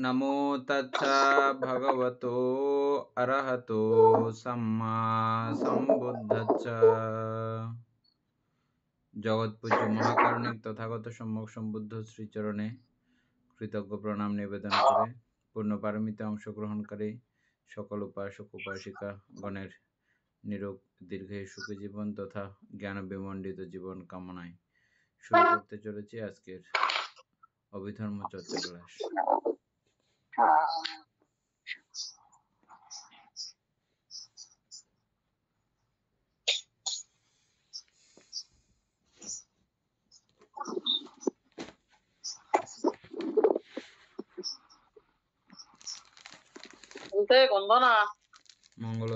নমো তচ্ছা ভগবতো অরহতো সম্মা সম্বুদ্ধস্স। জগৎপূজ্য মহাকারুণিক তথাগত সম্যক সম্বুদ্ধ শ্রীচরণে কৃতজ্ঞ প্রণাম নিবেদন করে পূর্ণ পারমিতে অংশগ্রহণকারী সকল উপাসক উপাসিকা গণের নিরোগ দীর্ঘায়ু সুখী জীবন তথা জ্ঞান বিমণ্ডিত জীবন কামনায় শুরু করতে চলেছি আজকের অভিধর্ম চর্চা ক্লাস। মঙ্গল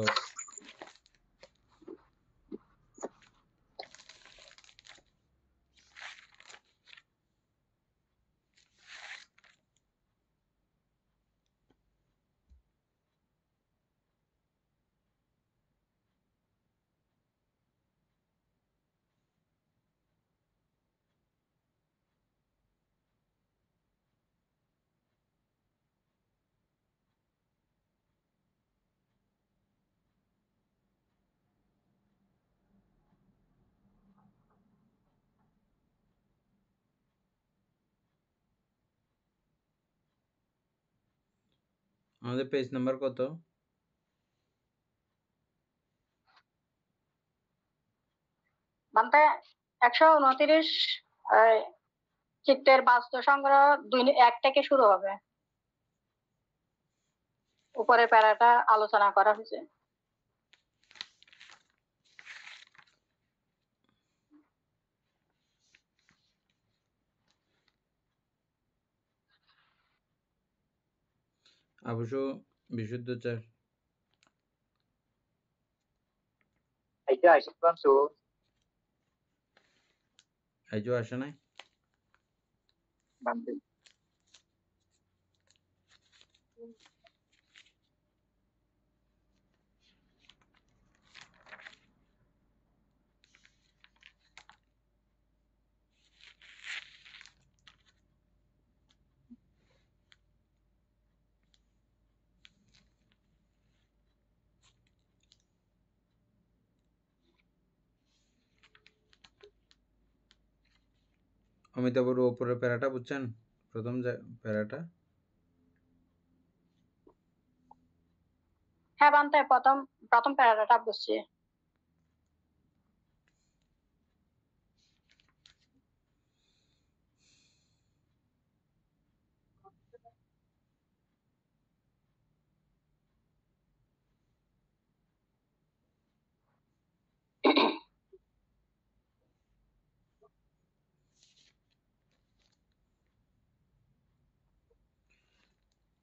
আমাদের পেজ নাম্বার কত? বান্তে 129 চিত্তের বাস্তু সংগ্রহ 1 থেকে শুরু হবে। উপরে প্যারাটা আলোচনা করা হয়েছে। অবশ্য বিশুদ্ধচার আইজো আসে নাই। অমিতাভর উপরের প্যারাটা বুঝছেন? প্রথম প্যারাটা হ্যাঁ বান্তে প্রথম প্যারাটা বুঝছি।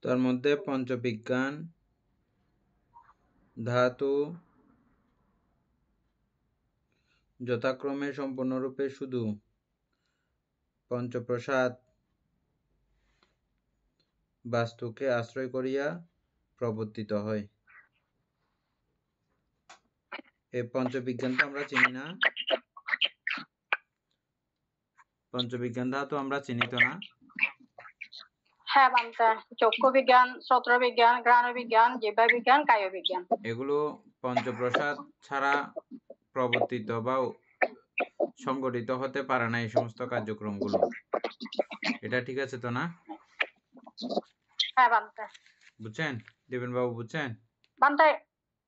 তার মধ্যে পঞ্চবিজ্ঞান, ধাতু যথাক্রমে সম্পূর্ণরূপে শুধু পঞ্চপ্রসাদ বাস্তুকে আশ্রয় করিয়া প্রবর্তিত হয়। এই পঞ্চবিজ্ঞান তো আমরা চিনি না। পঞ্চবিজ্ঞান ধাতু আমরা চিনি তো না? হ্যাঁ বান্তে চক্ষু বিজ্ঞান, শ্রোত্র বিজ্ঞান, ঘ্রাণ বিজ্ঞান, জিহ্বা বিজ্ঞান, কায় বিজ্ঞান, এগুলো পঞ্চপ্রসাদ ছাড়া প্রবর্তিত বা সংগঠিত হতে পারে না এই সমস্ত কার্যক্রমগুলো। এটা ঠিক আছে তো না? হ্যাঁ বান্তে বুঝছেন দেবেন বাবু, বুঝছেন? বান্তে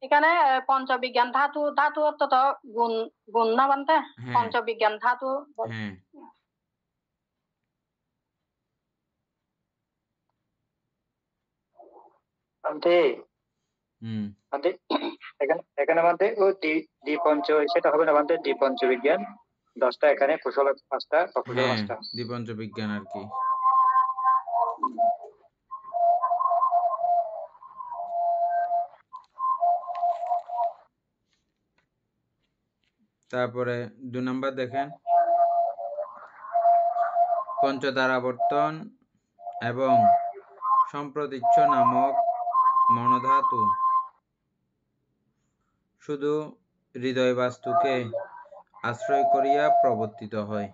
এখানে পঞ্চবিজ্ঞান ধাতু অর্থ তো গুণ না বান্তে? পঞ্চবিজ্ঞান ধাতু। হ্যাঁ এখানে আমাদের ওই দ্বিপঞ্চ সেটা হবে না, আমাদের দ্বিপঞ্চ বিজ্ঞান 10টা, এখানে কুশল 5টা, অকুশল 5টা। দ্বিপঞ্চ বিজ্ঞান আর কি। তারপরে 2 নম্বর দেখেন, পঞ্চদ্বারাবর্তন এবং সম্প্রতিচ্ছ নামক মনোধাতু শুধু হৃদয় বাস্তুকে আশ্রয় করিয়া প্রবর্তিত হয়।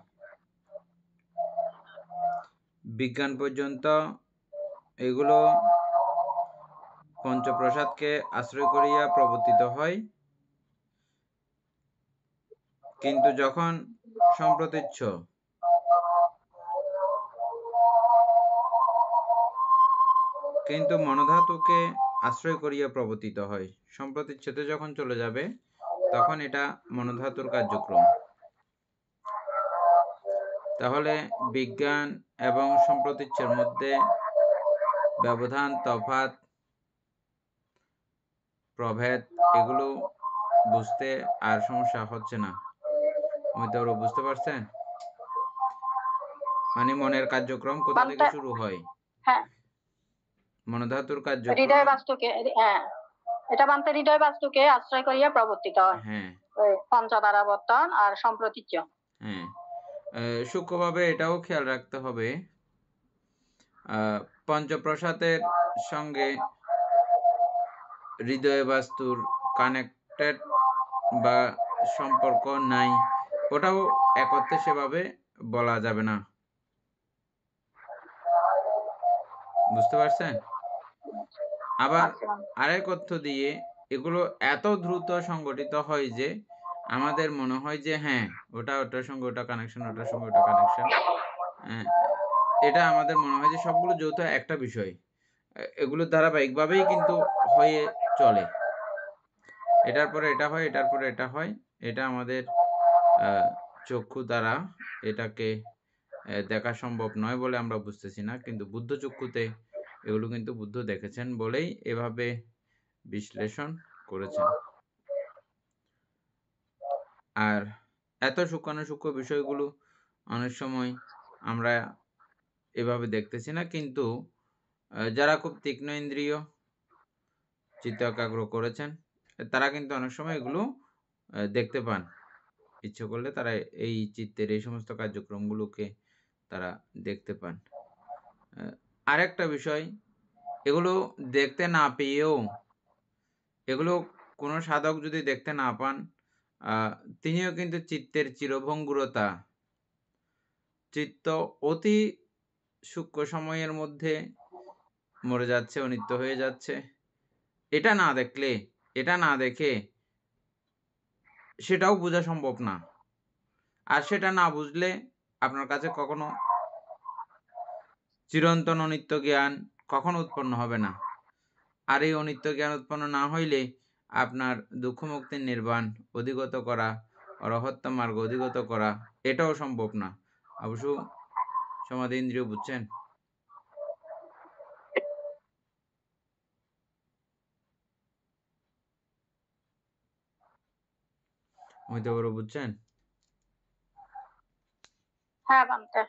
বিজ্ঞান পর্যন্ত এগুলো পঞ্চপ্রসাদকে আশ্রয় করিয়া প্রবর্তিত হয়, কিন্তু যখন সম্প্রতীচ্য কিন্তু মনোধাতুকে আশ্রয় করিয়া প্রবর্তিত হয়। সম্প্রতীচ্ছতে যখন চলে যাবে তখন এটা মনোধাতুর কার্যক্রম। তাহলে বিজ্ঞান এবং সম্প্রতীচ্যের মধ্যে ব্যবধান, তফাৎ, প্রভেদ এগুলো বুঝতে আর সমস্যা হচ্ছে না। অমিতাভ, বুঝতে পারছেন? মানে মনের কার্যক্রম কোথা থেকে শুরু হয়? হ্যাঁ, মনোধাতুর কার্যক্রম হৃদয় বাস্তুকে, হ্যাঁ, এটা বানতে হৃদয় বাস্তুকে আশ্রয় করিয়া প্রবর্তিত হয়। হ্যাঁ, ওই পঞ্চদারাবর্তন আর সম্প্রতীচ্য। হ্যাঁ, সূক্ষ্মভাবে এটাও খেয়াল রাখতে হবে, পঞ্চপ্রসাদের সঙ্গে হৃদয় বাস্তুর কানেক্টেড বা সম্পর্ক নাই, ওটাও একত্রে সেভাবে বলা যাবে না। বুঝতে পারছেন? আবার আরেক অর্থ দিয়ে এগুলো এত দ্রুত সংগঠিত হয় যে আমাদের মনে হয় যে হ্যাঁ, ওটার সঙ্গে ওটা কানেকশন, ওটার সঙ্গে ওটা কানেকশন। এটা আমাদের মনে হয় যে সবগুলো যৌথ একটা বিষয়। এগুলো ধারাবাহিকভাবেই কিন্তু হয়ে চলে। এটার পরে এটা হয়, এটার পরে এটা হয়। এটা আমাদের চক্ষু দ্বারা এটাকে দেখা সম্ভব নয় বলে আমরা বুঝতেছি না, কিন্তু বুদ্ধ চক্ষুতে এগুলো কিন্তু বুদ্ধ দেখেছেন বলেই এভাবে বিশ্লেষণ করেছেন। আর এত সূক্ষ্মাণুসূক্ষ্ম বিষয়গুলো অনেক সময় আমরা এভাবে দেখতেছি না, কিন্তু যারা খুব তীক্ষ্ণ ইন্দ্রিয়, চিত্ত একাগ্র করেছেন, তারা কিন্তু অনেক সময় এগুলো দেখতে পান। ইচ্ছে করলে তারা এই চিত্তের এই সমস্ত কার্যক্রমগুলোকে তারা দেখতে পান। আরেকটা বিষয়, এগুলো দেখতে না পেয়েও, এগুলো কোনো সাধক যদি দেখতে না পান, তিনিও কিন্তু চিত্তের চিরভঙ্গুরতা, চিত্ত অতি সূক্ষ্ম সময়ের মধ্যে মরে যাচ্ছে, অনিত্য হয়ে যাচ্ছে, এটা না দেখলে, এটা না দেখে সেটাও বোঝা সম্ভব না। আর সেটা না বুঝলে আপনার কাছে কখনো চিরন্তন অনিত্য জ্ঞান কখনো উৎপন্ন হবে না। আর এই অনিত্য জ্ঞান উৎপন্ন না হইলে আপনার দুঃখ মুক্তির নির্বাণ অধিগত করা, অরহত্য মার্গ অধিগত করা, এটাও সম্ভব না। অবশ্য সমাধি ইন্দ্রিয় বুঝছেন? অমিতাভ বুঝছেন? হ্যাঁ বানতে।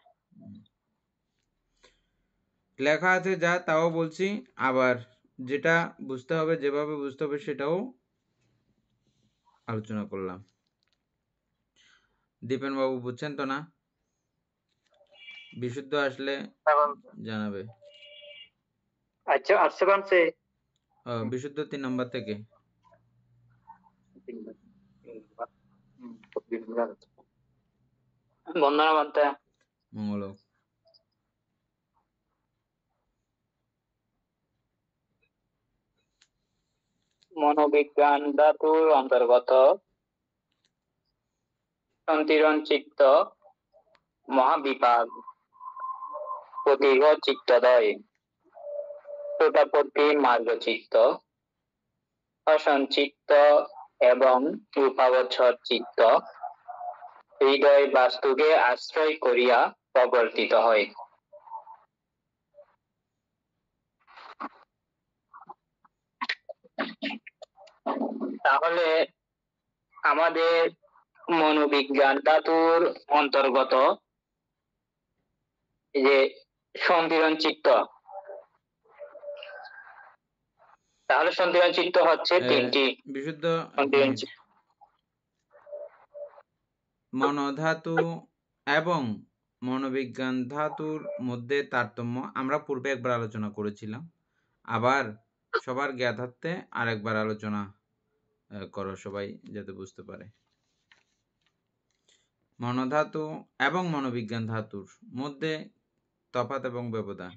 লেখা আছে যা তাও বলছি, আবার যেটা বুঝতে হবে, যেভাবে বুঝতে হবে সেটাও আলোচনা করলাম। দীপেন বাবু বুঝছেন তো না? বিশুদ্ধ আসলে জানাবে। আচ্ছা, আসছে বানছে বিশুদ্ধ 3 নম্বর থেকে। বন্দনা বানতে। মঙ্গল। মনোবিজ্ঞান ধাতুর অন্তর্গত সন্তিরণ চিত্ত মহাবিভাগ প্রতীহ চিত্তদয়, প্রজাপতি মার্গ চিত্ত, অসঞ্চিত্ত এবং রূপাবচ্ছর চিত্ত হৃদয় বাস্তুকে আশ্রয় করিয়া প্রবর্তিত হয়। তাহলে আমাদের মনোবিজ্ঞান ধাতুর অন্তর্গত যে সন্তিরণ চিত্ত, তাহলে সন্তিরণ চিত্ত হচ্ছে তিনটি। বিশুদ্ধ সন্তিরণ চিত্ত মনোধাতু এবং মনোবিজ্ঞান ধাতুর মধ্যে তারতম্য আমরা পূর্বে একবার আলোচনা করেছিলাম, আবার সবার জ্ঞাতার্থে আরেকবার আলোচনা করো, সবাই যাতে বুঝতে পারে। মনোধাতু এবং মনোবিজ্ঞান ধাতুর মধ্যে তফাৎ এবং ব্যবধান।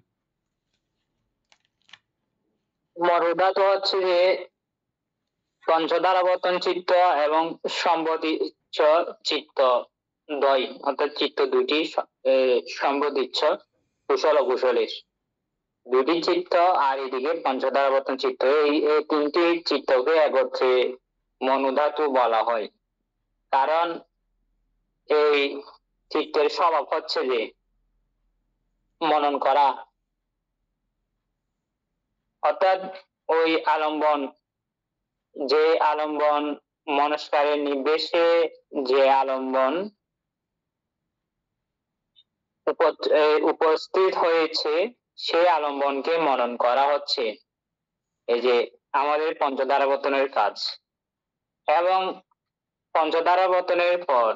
মরুধাতু হচ্ছে যে পঞ্চধারাবর্তন চিত্ত এবং সম্বোধিচ্ছ চিত্ত দ্বয়, অর্থাৎ চিত্ত দুটি সম্বোধিচ্ছ কুশল ও কুশলের দুটি চিত্ত, আর এদিকে পঞ্চধারাবর্তন চিত্ত, এই তিনটি চিত্তকে একত্রে মনুধাতু বলা হয়। কারণ এই চিত্তের স্বভাব হচ্ছে যে মনন করা, অর্থাৎ ওই আলম্বন, যে আলম্বন মনস্কারের নির্দেশে যে আলম্বন উপস্থিত হয়েছে সেই আলম্বনকে মনন করা হচ্ছে এই যে আমাদের পঞ্চধারাবর্তনের কাজ। এবং পঞ্চধারাবর্তনের পর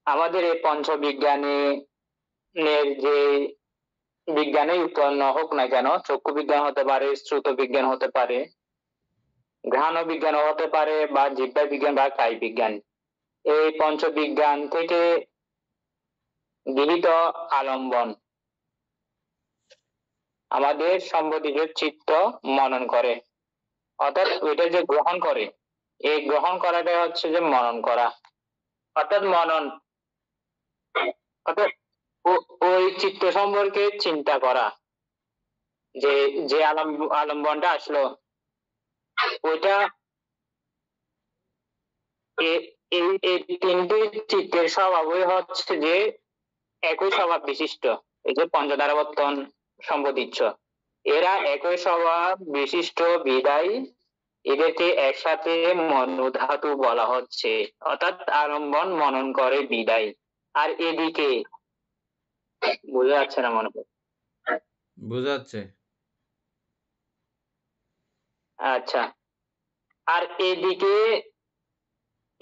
আমাদের এই পঞ্চবিজ্ঞানের যে বিজ্ঞানে উৎপন্ন হোক না কেন, চক্ষু বিজ্ঞান হতে পারে, শ্রুত বিজ্ঞান হতে পারে, ঘ্রাণ বিজ্ঞান হতে পারে, বা জিহ্বা বিজ্ঞান বা কায় বিজ্ঞান, এই পঞ্চবিজ্ঞান থেকে গৃহীত আলম্বন আমাদের সম্বোধিত চিত্ত মনন করে, অর্থাৎ ওইটা যে গ্রহণ করে, এই গ্রহণ করাটাই হচ্ছে যে মনন করা, অর্থাৎ মনন, অর্থাৎ ওই চিত্ত সম্পর্কে চিন্তা করা, যে যে আলম্বনটা আসলো ওইটা এই তিনটি চিত্তের স্বভাবই হচ্ছে যে একই স্বভাব বিশিষ্ট। এই যে পঞ্চধারাবর্তন সম্বোধিচ্ছ, এরা একই স্বভাব বিশিষ্ট বিদায় এদেরকে একসাথে মনুধাতু বলা হচ্ছে, অর্থাৎ আলম্বন মনন করে বিদায়। আর এদিকে বোঝা যাচ্ছে না মনে হয়? বোঝা যাচ্ছে। আচ্ছা, আর এদিকে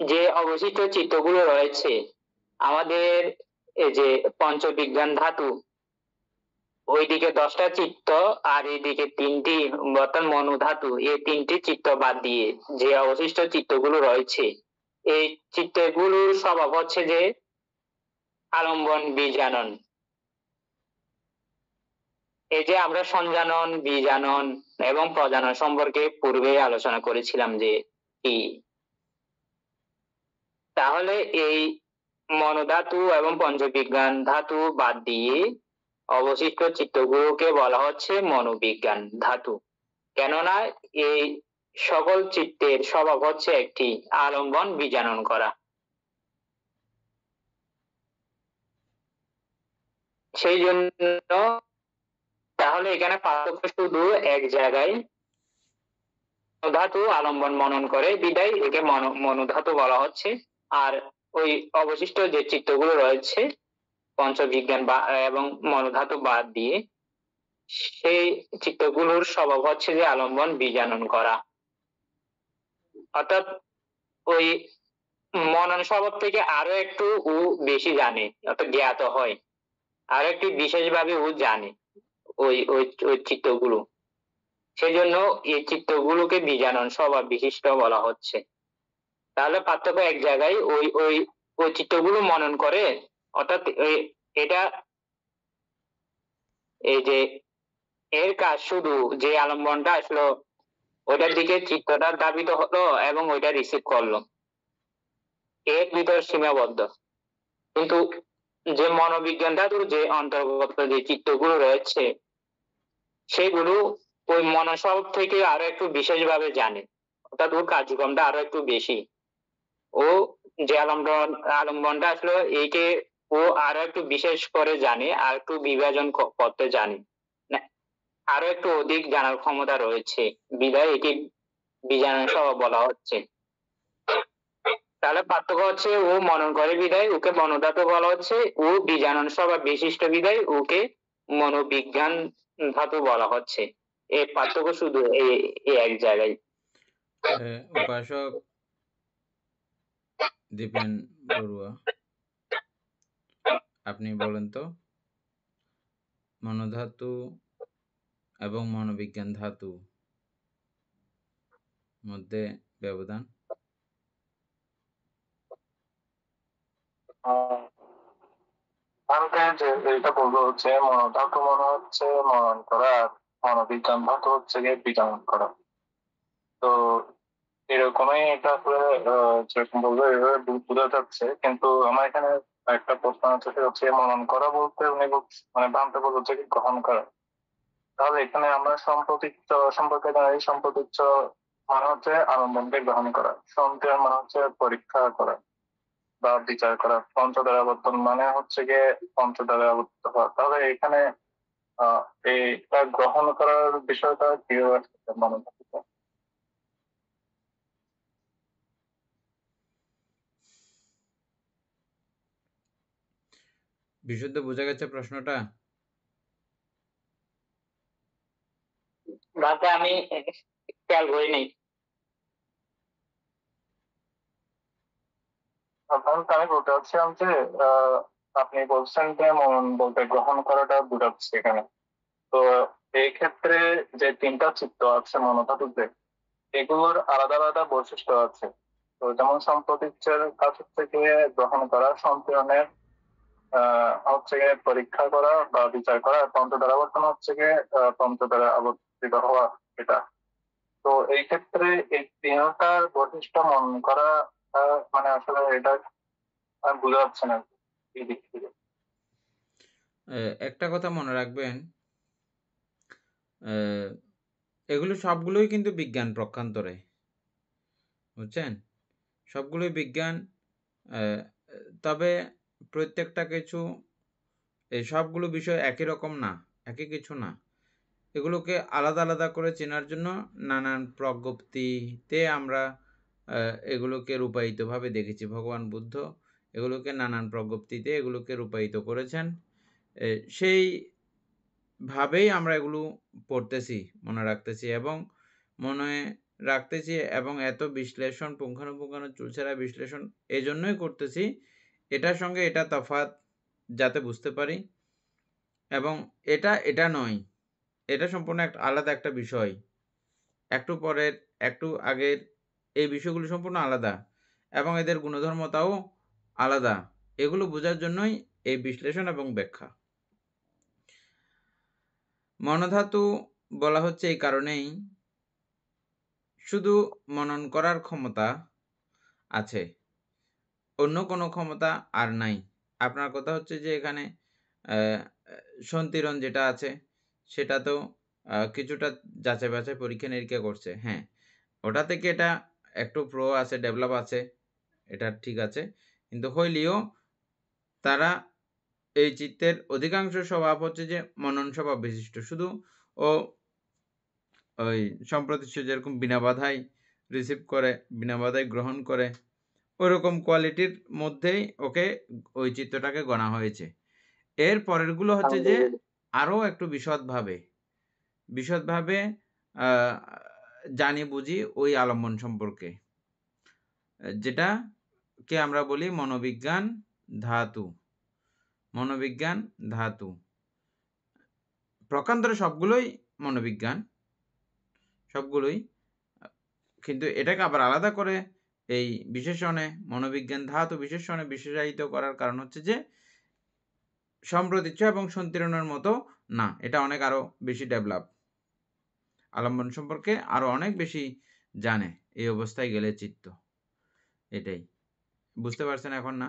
যে অবশিষ্ট চিত্তগুলো রয়েছে আমাদের এই যে পঞ্চবিজ্ঞান ধাতু, ওইদিকে 10টা চিত্ত আর এইদিকে 3টি বর্তমান মনুধাতু, এই 3টি চিত্ত বাদ দিয়ে যে অবশিষ্ট চিত্তগুলো রয়েছে, এই চিত্তগুলোর স্বভাব হচ্ছে যে আলম্বন বীজানন। এই যে আমরা সঞ্জানন, বীজানন এবং প্রজানন সম্পর্কে পূর্বে আলোচনা করেছিলাম যে কি, তাহলে এই মনোধাতু এবং পঞ্চবিজ্ঞান ধাতু বাদ দিয়ে অবশিষ্ট চিত্তগুলোকে বলা হচ্ছে মনোবিজ্ঞান ধাতু। কেননা এই সকল চিত্তের স্বভাব হচ্ছে একটি, আলম্বন বীজানন করা। সেই জন্য তাহলে এখানে পার্থক্য শুধু এক জায়গায়, ধাতু আলম্বন মনন করে বিদায় একে মনোধাতু বলা হচ্ছে। আর ওই অবশিষ্ট যে চিত্তগুলো রয়েছে পঞ্চবিজ্ঞান বা এবং মনোধাতু বাদ দিয়ে, সেই চিত্তগুলোর স্বভাব হচ্ছে যে আলম্বন বীজানন করা, অর্থাৎ ওই মনন স্বভাব থেকে আরো একটু ও বেশি জানে, অর্থাৎ জ্ঞাত হয়, আরো একটি বিশেষভাবে ও জানে ওই ওই ওই চিত্তগুলো। সেই জন্য এই চিত্তগুলোকে বীজানন স্বভাব বিশিষ্ট বলা হচ্ছে। তাহলে পার্থক্য এক জায়গায়, ওই ওই ওই চিত্তগুলো মনন করে, অর্থাৎ এটা এই যে এর কাজ শুধু যে আলম্বনটা আসলো ওইটার দিকে চিত্তটা ধাবিত হলো এবং ওইটা রিসিভ করলো, এর ভিতর সীমাবদ্ধ। কিন্তু যে মনোবিজ্ঞান ধাতুর যে অন্তর্গত যে চিত্তগুলো রয়েছে সেগুলো ওই মনস্বভাব থেকে আরো একটু বিশেষভাবে জানে, অর্থাৎ ওর কার্যক্রমটা আরো একটু বেশি। ও যে আলম্বনটা আসলো এইকে ও আরো একটু বিশেষ করে জানে, আর একটু বিভাজন করতে জানে, আরো একটু অধিক জানার ক্ষমতা রয়েছে, বিধায় একে বীজানন স্বভাব বলা হচ্ছে। তাহলে পার্থক্য হচ্ছে ও মনন করে বিধায় ওকে মনোধাতু বলা হচ্ছে, ও বীজানন স্বভাব বিশিষ্ট বিধায় ওকে মনোবিজ্ঞান ধাতু বলা হচ্ছে। এই পার্থক্য শুধু এই এক জায়গায়। উপাসক দীপেন বড়ুয়া, আপনি বলেন তো মনোধাতু এবং মনোবিজ্ঞান ধাতু মধ্যে ব্যবধান। ভারতের যে এটা বলবো হচ্ছে মনোধাতু মনে হচ্ছে মনন করা, আর মনোবিজ্ঞান ধাতু হচ্ছে গিয়ে বিজ্ঞান করা। তো এরকমই এটা আসলে যেরকম বলবো এভাবে বোঝা যাচ্ছে, কিন্তু আমার এখানে একটা প্রশ্ন আছে, সেটা হচ্ছে মনন করা বলতে উনি মানে ভাবতে বলছে কি গ্রহণ করা। তাহলে এখানে আমরা সম্প্রতিচ্ছ সম্পর্কে জানি, সম্প্রতিচ্ছ মানে হচ্ছে আনন্দকে গ্রহণ করা, সন্ত্রাস মানে হচ্ছে পরীক্ষা করা বা বিচার করা, পঞ্চদ্বারাবর্তন মানে হচ্ছে গিয়ে পঞ্চদ্বারাবর্ত হওয়া। তাহলে এখানে এইটা গ্রহণ করার বিষয়টা কিভাবে মনে হচ্ছে? বিশুদ্ধ বোঝা গেছে প্রশ্নটা? রাতে আমি খেয়াল করিনি। সাধারণত আমি বলতে চাচ্ছিলাম যে আপনি বলছেন যে মন বলতে গ্রহণ করাটা বোঝাচ্ছে এখানে। তো এই ক্ষেত্রে যে তিনটা চিত্ত আছে মনোধাতুতে, এগুলোর আলাদা আলাদা বৈশিষ্ট্য আছে। তো যেমন সম্প্রতিচ্ছের কাজ হচ্ছে গিয়ে গ্রহণ করা, সম্পূরণের হচ্ছে গিয়ে পরীক্ষা করা বা বিচার করা, আর পঞ্চদ্বারাবর্তন হচ্ছে গিয়ে পঞ্চদ্বারা আবর্তিত হওয়া এটা। তো এই ক্ষেত্রে এই তিনটার বৈশিষ্ট্য মন করা মানে আসলে এটা বোঝা যাচ্ছে না এই দিক থেকে। একটা কথা মনে রাখবেন, এগুলো সবগুলোই কিন্তু বিজ্ঞান প্রক্ষান্তরে, বুঝছেন? সবগুলোই বিজ্ঞান, তবে প্রত্যেকটা কিছু, এই সবগুলো বিষয় একই রকম না, একই কিছু না। এগুলোকে আলাদা আলাদা করে চেনার জন্য নানান প্রজ্ঞপ্তিতে আমরা এগুলোকে রূপায়িতভাবে দেখেছি। ভগবান বুদ্ধ এগুলোকে নানান প্রজ্ঞপ্তিতে এগুলোকে রূপায়িত করেছেন। সেইভাবেই আমরা এগুলো পড়তেছি, মনে রাখতেছি এবং মনে রাখতেছি, এবং এত বিশ্লেষণ, পুঙ্খানুপুঙ্খানু চুলছেরা বিশ্লেষণ এই জন্যই করতেছি, এটার সঙ্গে এটা তফাৎ যাতে বুঝতে পারি, এবং এটা এটা নয়, এটা সম্পূর্ণ আলাদা একটা বিষয়। একটু পরের, একটু আগের এই বিষয়গুলো সম্পূর্ণ আলাদা, এবং এদের গুণধর্মতাও আলাদা। এগুলো বোঝার জন্যই এই বিশ্লেষণ এবং ব্যাখ্যা। মনোধাতু বলা হচ্ছে এই কারণেই, শুধু মনন করার ক্ষমতা আছে, অন্য কোনো ক্ষমতা আর নাই। আপনার কথা হচ্ছে যে এখানে সন্তিরণ যেটা আছে সেটা তো কিছুটা যাচাই বাছাই পরীক্ষা নিরীক্ষা করছে, হ্যাঁ, ওটা থেকে এটা একটু প্রো আছে, ডেভেলপ আছে, এটা ঠিক আছে, কিন্তু হইলেও তারা এই চিত্তের অধিকাংশ স্বভাব হচ্ছে যে মনন স্বভাব বিশিষ্ট। শুধু ও ওই সম্প্রতি যেরকম বিনা বাধাই রিসিভ করে, বিনা বাধাই গ্রহণ করে, ওরকম কোয়ালিটির মধ্যেই ওকে ওই চিত্রটাকে গণা হয়েছে। এর পরেরগুলো হচ্ছে যে আরও একটু বিশদভাবে জানি বুঝি ওই আলম্বন সম্পর্কে, যেটাকে আমরা বলি মনোবিজ্ঞান ধাতু। মনোবিজ্ঞান ধাতু প্রকান্তরে সবগুলোই মনোবিজ্ঞান, সবগুলোই, কিন্তু এটাকে আবার আলাদা করে এই বিশেষণে, মনোবিজ্ঞান ধাতু বিশেষণে বিশেষায়িত করার কারণ হচ্ছে যে সম্প্রতিচ্ছ এবং সন্তিরণের মতো না, এটা অনেক আরো বেশি ডেভেলপ, আলম্বন সম্পর্কে আরো অনেক বেশি জানে এই অবস্থায় গেলে চিত্ত। এটাই বুঝতে পারছেন এখন? না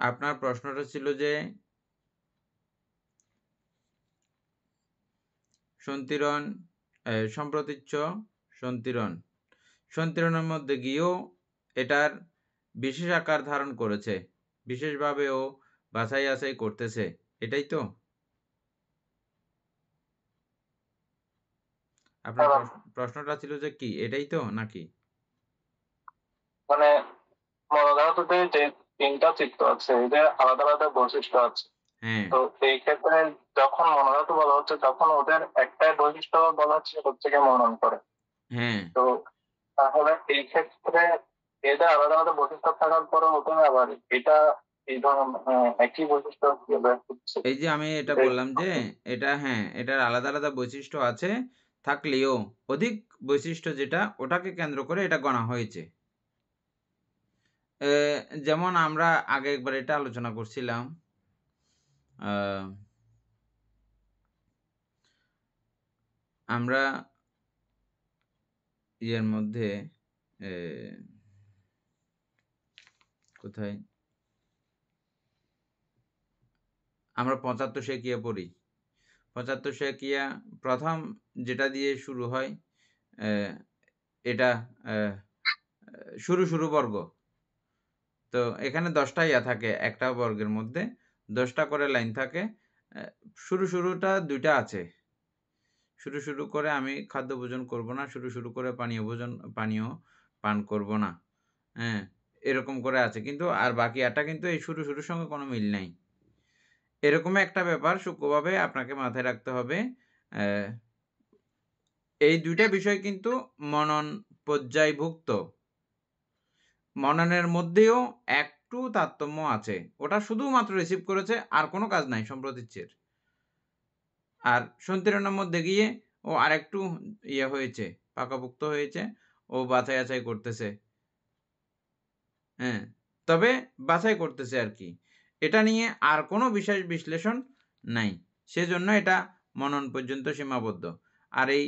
আপনার প্রশ্নটা ছিল যে সন্তিরণ, সম্প্রতিচ্ছ, সন্তিরণের মধ্যে গিয়েও এটার বিশেষ আকার ধারণ করেছে, বিশেষভাবে ও বাছাই আছাই করতেছে, এটাই তো আপনার প্রশ্নটা ছিল যে কি, এটাই তো নাকি? মানে মনোধাতুতে যে তিনটা চিত্ত আছে এদের আলাদা আলাদা বৈশিষ্ট্য আছে। হ্যাঁ, তো এই ক্ষেত্রে যখন মনোধাতু বলা হচ্ছে তখন ওদের একটাই বৈশিষ্ট্য বলা হচ্ছে গিয়ে মনন করে। হ্যাঁ, তো তাহলে এই ক্ষেত্রে এদের আলাদা আলাদা বৈশিষ্ট্য থাকার পরে ওদের আবার এটা এই ধরনের একই বৈশিষ্ট্য কিভাবে হচ্ছে? এই যে আমি এটা বললাম যে এটা, হ্যাঁ, এটার আলাদা আলাদা বৈশিষ্ট্য আছে, থাকলেও অধিক বৈশিষ্ট্য যেটা ওটাকে কেন্দ্র করে এটা গণা হয়েছে। যেমন আমরা আগে একবার এটা আলোচনা করছিলাম, আমরা ইয়ের মধ্যে কোথায় আমরা ৭৫ শেকিয়া পড়ি। ৭৫ শেকিয়া প্রথম যেটা দিয়ে শুরু হয় এটা শুরু বর্গ। তো এখানে 10টা ইয়া থাকে একটা বর্গের মধ্যে, 10টা করে লাইন থাকে। শুরুটা 2টা আছে। শুরু করে আমি খাদ্য ভোজন করব না, শুরু করে পানীয় পান করব না, হ্যাঁ, এরকম করে আছে। কিন্তু আর বাকি 8টা কিন্তু এই শুরুর সঙ্গে কোনো মিল নাই। এরকম একটা ব্যাপার সূক্ষ্মভাবে আপনাকে মাথায় রাখতে হবে। এই 2টা বিষয় কিন্তু মনন পর্যায়ভুক্ত। মননের মধ্যেও একটু তারতম্য আছে, ওটা শুধুমাত্র রিসিভ করেছে, আর কোনো কাজ নাই সম্প্রতিচ্ছের। আর সন্তিরণের মধ্যে গিয়ে ও আরেকটু ইয়ে হয়েছে, পাকাপোক্ত হয়েছে, ও বাছাই করতেছে, হ্যাঁ, তবে বাছাই করতেছে আর কি। এটা নিয়ে আর কোনো বিশেষ বিশ্লেষণ নাই, সেজন্য এটা মনন পর্যন্ত সীমাবদ্ধ। আর এই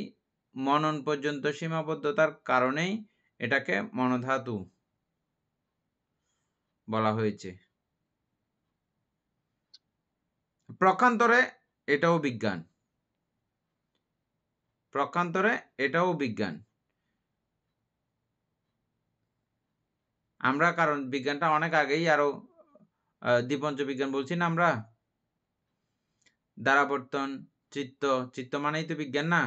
মনন পর্যন্ত সীমাবদ্ধতার কারণেই এটাকে মনোধাতু বলা হয়েছে। প্রকান্তরে এটাও বিজ্ঞান, আমরা কারণ বিজ্ঞানটা অনেক আগেই আরো দ্বিপঞ্চ বিজ্ঞান বলছি না আমরা, দ্বারাবর্তন, চিত্ত মানেই তো বিজ্ঞান না,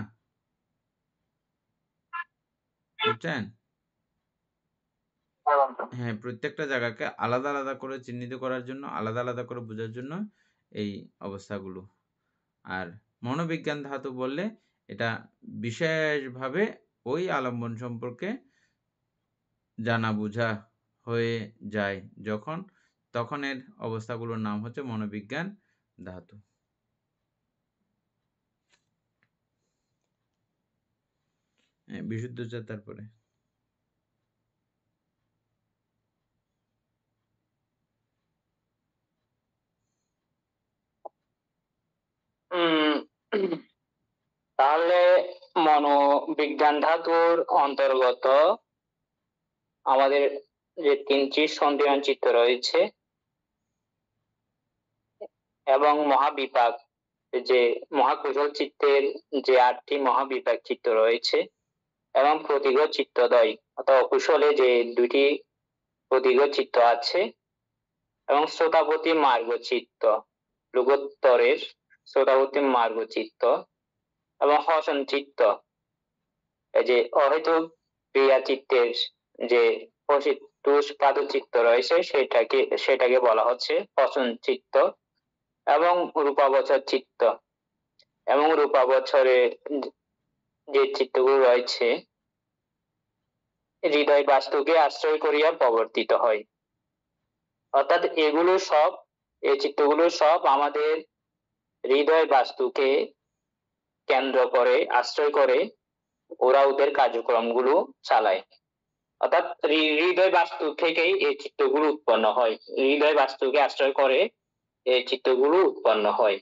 বুঝছেন? হ্যাঁ, প্রত্যেকটা জায়গাকে আলাদা আলাদা করে চিহ্নিত করার জন্য, আলাদা আলাদা করে বোঝার জন্য এই অবস্থাগুলো। আর মনোবিজ্ঞান ধাতু বললে এটা বিশেষভাবে ওই আলম্বন সম্পর্কে জানা বোঝা হয়ে যায় যখন, তখন এর অবস্থাগুলোর নাম হচ্ছে মনোবিজ্ঞান ধাতু। বিশুদ্ধচার তারপরে তাহলে মনোবিজ্ঞান ধাতুর অন্তর্গত আমাদের যে 3টি সন্ধিহান চিত্ত রয়েছে এবং মহাবিপাক, যে মহাকুশল চিত্তের যে 8টি মহাবিপাক চিত্ত রয়েছে এবং প্রতীক চিত্তদ্বয় অথবা কুশলে যে 2টি প্রতীক চিত্ত আছে এবং শ্রোতাপতি মার্গ চিত্ত, লোকোত্তরের শ্রোতাপতি মার্গ চিত্ত এবং হসন চিত্ত, এই যে অহেতুক ক্রিয়া চিত্তের যে তুষ্পাদ চিত্ত রয়েছে সেটাকে বলা হচ্ছে হসন চিত্ত এবং রূপাবচর চিত্ত। এবং রূপাবচরে যে চিত্তগুলো রয়েছে হৃদয় বাস্তুকে আশ্রয় করিয়া প্রবর্তিত হয়, অর্থাৎ এই চিত্তগুলো সব আমাদের হৃদয় বাস্তুকে কেন্দ্র করে, আশ্রয় করে ওরা ওদের কার্যক্রমগুলো চালায়। অর্থাৎ হৃদয় বাস্তু থেকেই এই চিত্তগুলো উৎপন্ন হয়, হৃদয় বাস্তুকে আশ্রয় করে এই চিত্তগুলো উৎপন্ন হয়।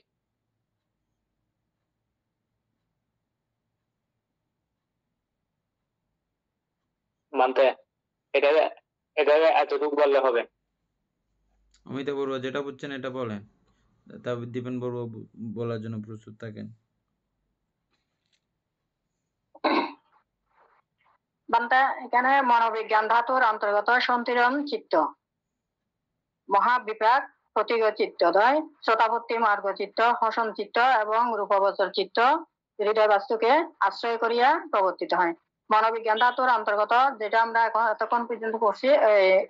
মানতে এটা এতটুকু বললে হবে? অমিতা বড়ুয়া যেটা বুঝছেন এটা বলেন, তবে দীপেন বড়ুয়া বলার জন্য প্রস্তুত থাকেন। বান্তা এখানে মনোবিজ্ঞান ধাতুর অন্তর্গত সন্তিরণ চিত্ত, মহাবিপাক, প্রতীক চিত্তদ্বয়, শ্রোতাপত্তি মার্গ চিত্ত, হসন চিত্ত এবং রূপবচর চিত্ত হৃদয় বাস্তুকে আশ্রয় করিয়া প্রবর্তিত হয়। মনোবিজ্ঞান ধাতুর অন্তর্গত যেটা আমরা এতক্ষণ পর্যন্ত করছি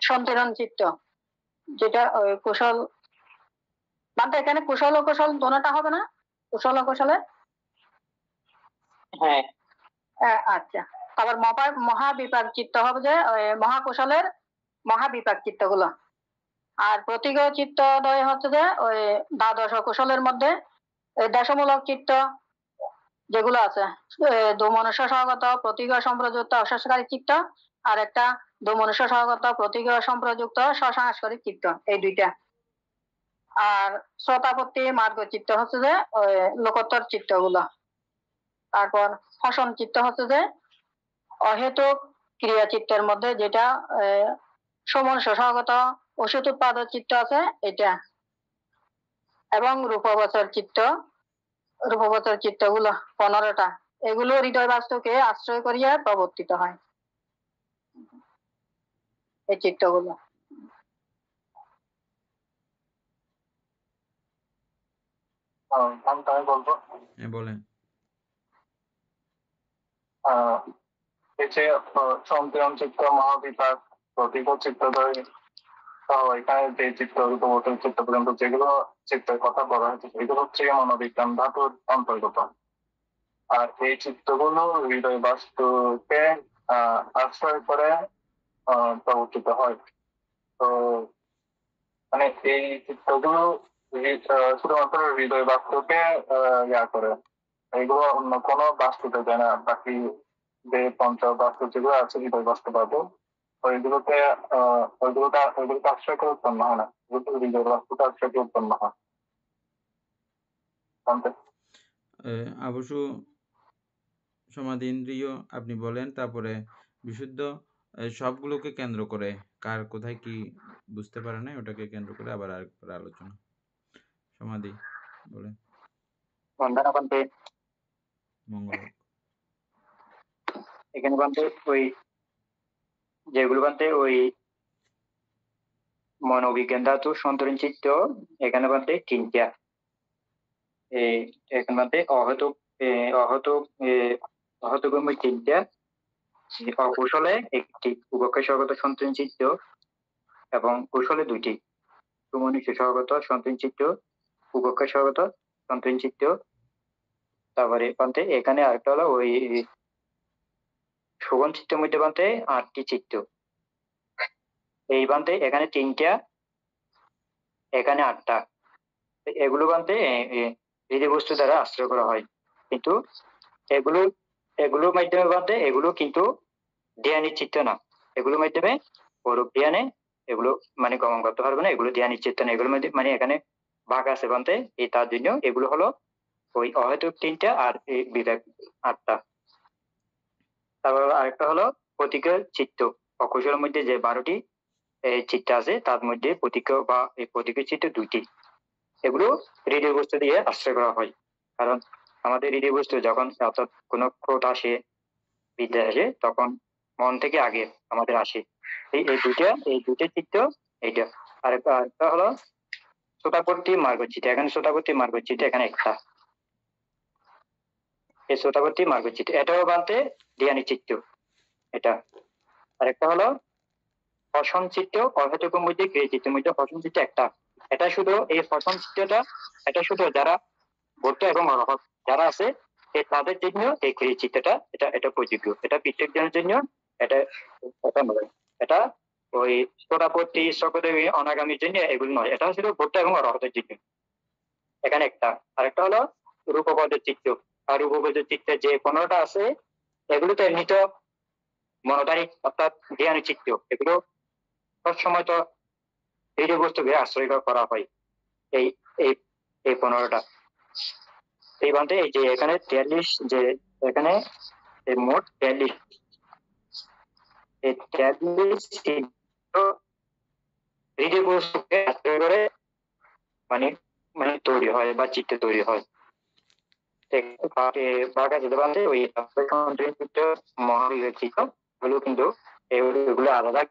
সন্তিরণ চিত্ত, যেটা কুশল। বান্তা এখানে কুশল ও কুশল দোনোটা হবে না? কুশল ও কুশলে, হ্যাঁ, আচ্ছা। আবার মহাবিপাক চিত্ত হবে যে মহাকুশলের মহাবিপাক চিত্তগুলো। আর প্রতীক চিত্তদ্বয় হচ্ছে যে ওই দ্বাদশ কুশলের মধ্যে দশমূলক চিত্ত, যেগুলো আছে দোমনস্য সহগত প্রতীক সম্প্রযুক্ত অসংস্কারিক চিত্ত আর একটা দোমনস্য সহগত প্রতীক সম্প্রযুক্ত স্বসংস্কারিক চিত্ত, এই দুইটা। আর শ্রোতাপত্তি মার্গ চিত্ত হচ্ছে যে লোকোত্তর চিত্তগুলো। তারপর হসন চিত্ত হচ্ছে যে অহেতুক ক্রিয়া চিত্তের মধ্যে যেটা সমনস্য সহগত ওষুধ উৎপাদক চিত্ত আছে এটা, এবং রূপবচর চিত্তগুলো 15টা, এগুলো হৃদয় বাস্তুকে আশ্রয় করিয়া প্রবর্তিত হয় এই চিত্তগুলো। আমি বলবো হ্যাঁ বলেন। এই যে সংক্রিয়ন চিত্ত, মহাবিকাশ, প্রতীক চিত্তদ্বয় সহ এখানে যে চিত্ত রূপবচর চিত্ত পর্যন্ত যেগুলো চিত্রের কথা বলা হয়েছে এগুলো হচ্ছে মনোবিজ্ঞান ধাতুর অন্তর্গত। আর এই চিত্তগুলো হৃদয় বাস্তুকে আশ্রয় করে প্রবর্তিত হয়। তো মানে এই চিত্তগুলো শুধুমাত্র হৃদয় বাস্তুকে ইয়া করে, এগুলো অন্য কোনো বাস্তুতে যায় না। বাকি যে পঞ্চ বাস্তু যেগুলো আছে হৃদয় বাস্তু বাদু, ওইগুলোতে ওইগুলোতে আশ্রয় করে উৎপন্ন হয় না, হৃদয় বাস্তুতে আশ্রয় করে উৎপন্ন হয়। অবশ্য সমাধি ইন্দ্রিয় আপনি বলেন, তারপরে বিশুদ্ধ সবগুলোকে কেন্দ্র করে, কার কোথায় কি বুঝতে পারে না ওটাকে কেন্দ্র করে আবার আরেকবার আলোচনা। সমাধি বলেন। মঙ্গল এখানে বলতে ওই যেগুলো বলতে ওই মনোবিজ্ঞান ধাতু সন্তরণ চিত্ত, এখানে বলতে তিনটা। এখানে বলতে অহতুকময় তিনটা, অকুশলে একটি, উভক্ষে স্বগত সন্তরণ চিত্ত, এবং কুশলে দুইটি, সুমনীষ স্বগত সন্তরণ চিত্ত, উভক্ষে স্বগত সন্তরণ চিত্ত। তারপরে বলতে এখানে আরেকটা হলো ওই সুগন চিত্তের মধ্যে বলতে 8টি চিত্ত, এই বান্তে এখানে 3টা, এখানে 8টা। এগুলো বান্তে হৃদয় বস্তু দ্বারা আশ্রয় করা হয়, কিন্তু এগুলোর মাধ্যমে বান্তে এগুলো কিন্তু ধ্যানের চিত্ত না, এগুলোর মাধ্যমে পরব ধ্যানে এগুলো মানে গমন করতে পারবে না, এগুলো ধ্যানের চিত্ত না। এগুলোর মধ্যে মানে এখানে ভাগ আছে বান্তে, এই তার জন্য এগুলো হলো ওই অহেতুক 3টা আর এই বিবেক 8টা। তারপর আরেকটা হলো প্রতীকের চিত্ত, অকুশলের মধ্যে যে 12টি চিত্ত আছে তার মধ্যে প্রতীক বা এই প্রতীকের চিত্ত 2টি। এগুলো হৃদয় বস্তু দিয়ে আশ্রয় করা হয়, কারণ আমাদের হৃদয় বস্তু যখন অর্থাৎ কোনো ক্রোধ আসে, বিদ্যা আসে, তখন মন থেকে আগে আমাদের আসে এই দুইটা চিত্ত। এইটা আরেকটা হলো শ্রোতাপত্তি মার্গচিত্ত, এখানে শ্রোতাপত্তি মার্গচিত্ত এখানে একটা, এই শ্রোতাপত্তি মার্গচিত্ত এটাও বানতে ধ্যানী চিত্ত এটা। আরেকটা হলো হসন চিত্ত, অহেতুকের মধ্যে ক্রিয়া চিত্তের মধ্যে হসন চিত্ত একটা। এটা শুধু এই হসন চিত্তটা, এটা শুধু যারা ভট্ট এবং অরহত যারা আছে তাদের জন্য এই ক্রিয়া চিত্তটা এটা প্রযোজ্য, এটা প্রত্যেকজনের জন্য এটা নয়। এটা ওই শ্রোতাপত্তি সকদেবী অনাগামীর জন্য এগুলো নয়, এটা শুধু ভট্ট এবং অরহতের জন্য এখানে একটা। আরেকটা হলো রূপপদের চিত্ত, আর রূপপদের চিত্তে যে 15টা আছে এগুলো তো এমনিতে মনোতারিক অর্থাৎ জ্ঞানী চিত্ত, এগুলো সবসময় তো হৃদয় বস্তুকে আশ্রয় করা হয় এই এই এই 15টা। এই বান্ধে এই যে এখানে 43, যে এখানে মোট 43, এই 43 হৃদয় বস্তুকে আশ্রয় করে মানে মানে তৈরি হয় বা চিত্ত তৈরি হয়। বাঘা যেতে পারছে ওই মহাবিবেক চিত্ত গুলো কিন্তু এগুলো আলাদা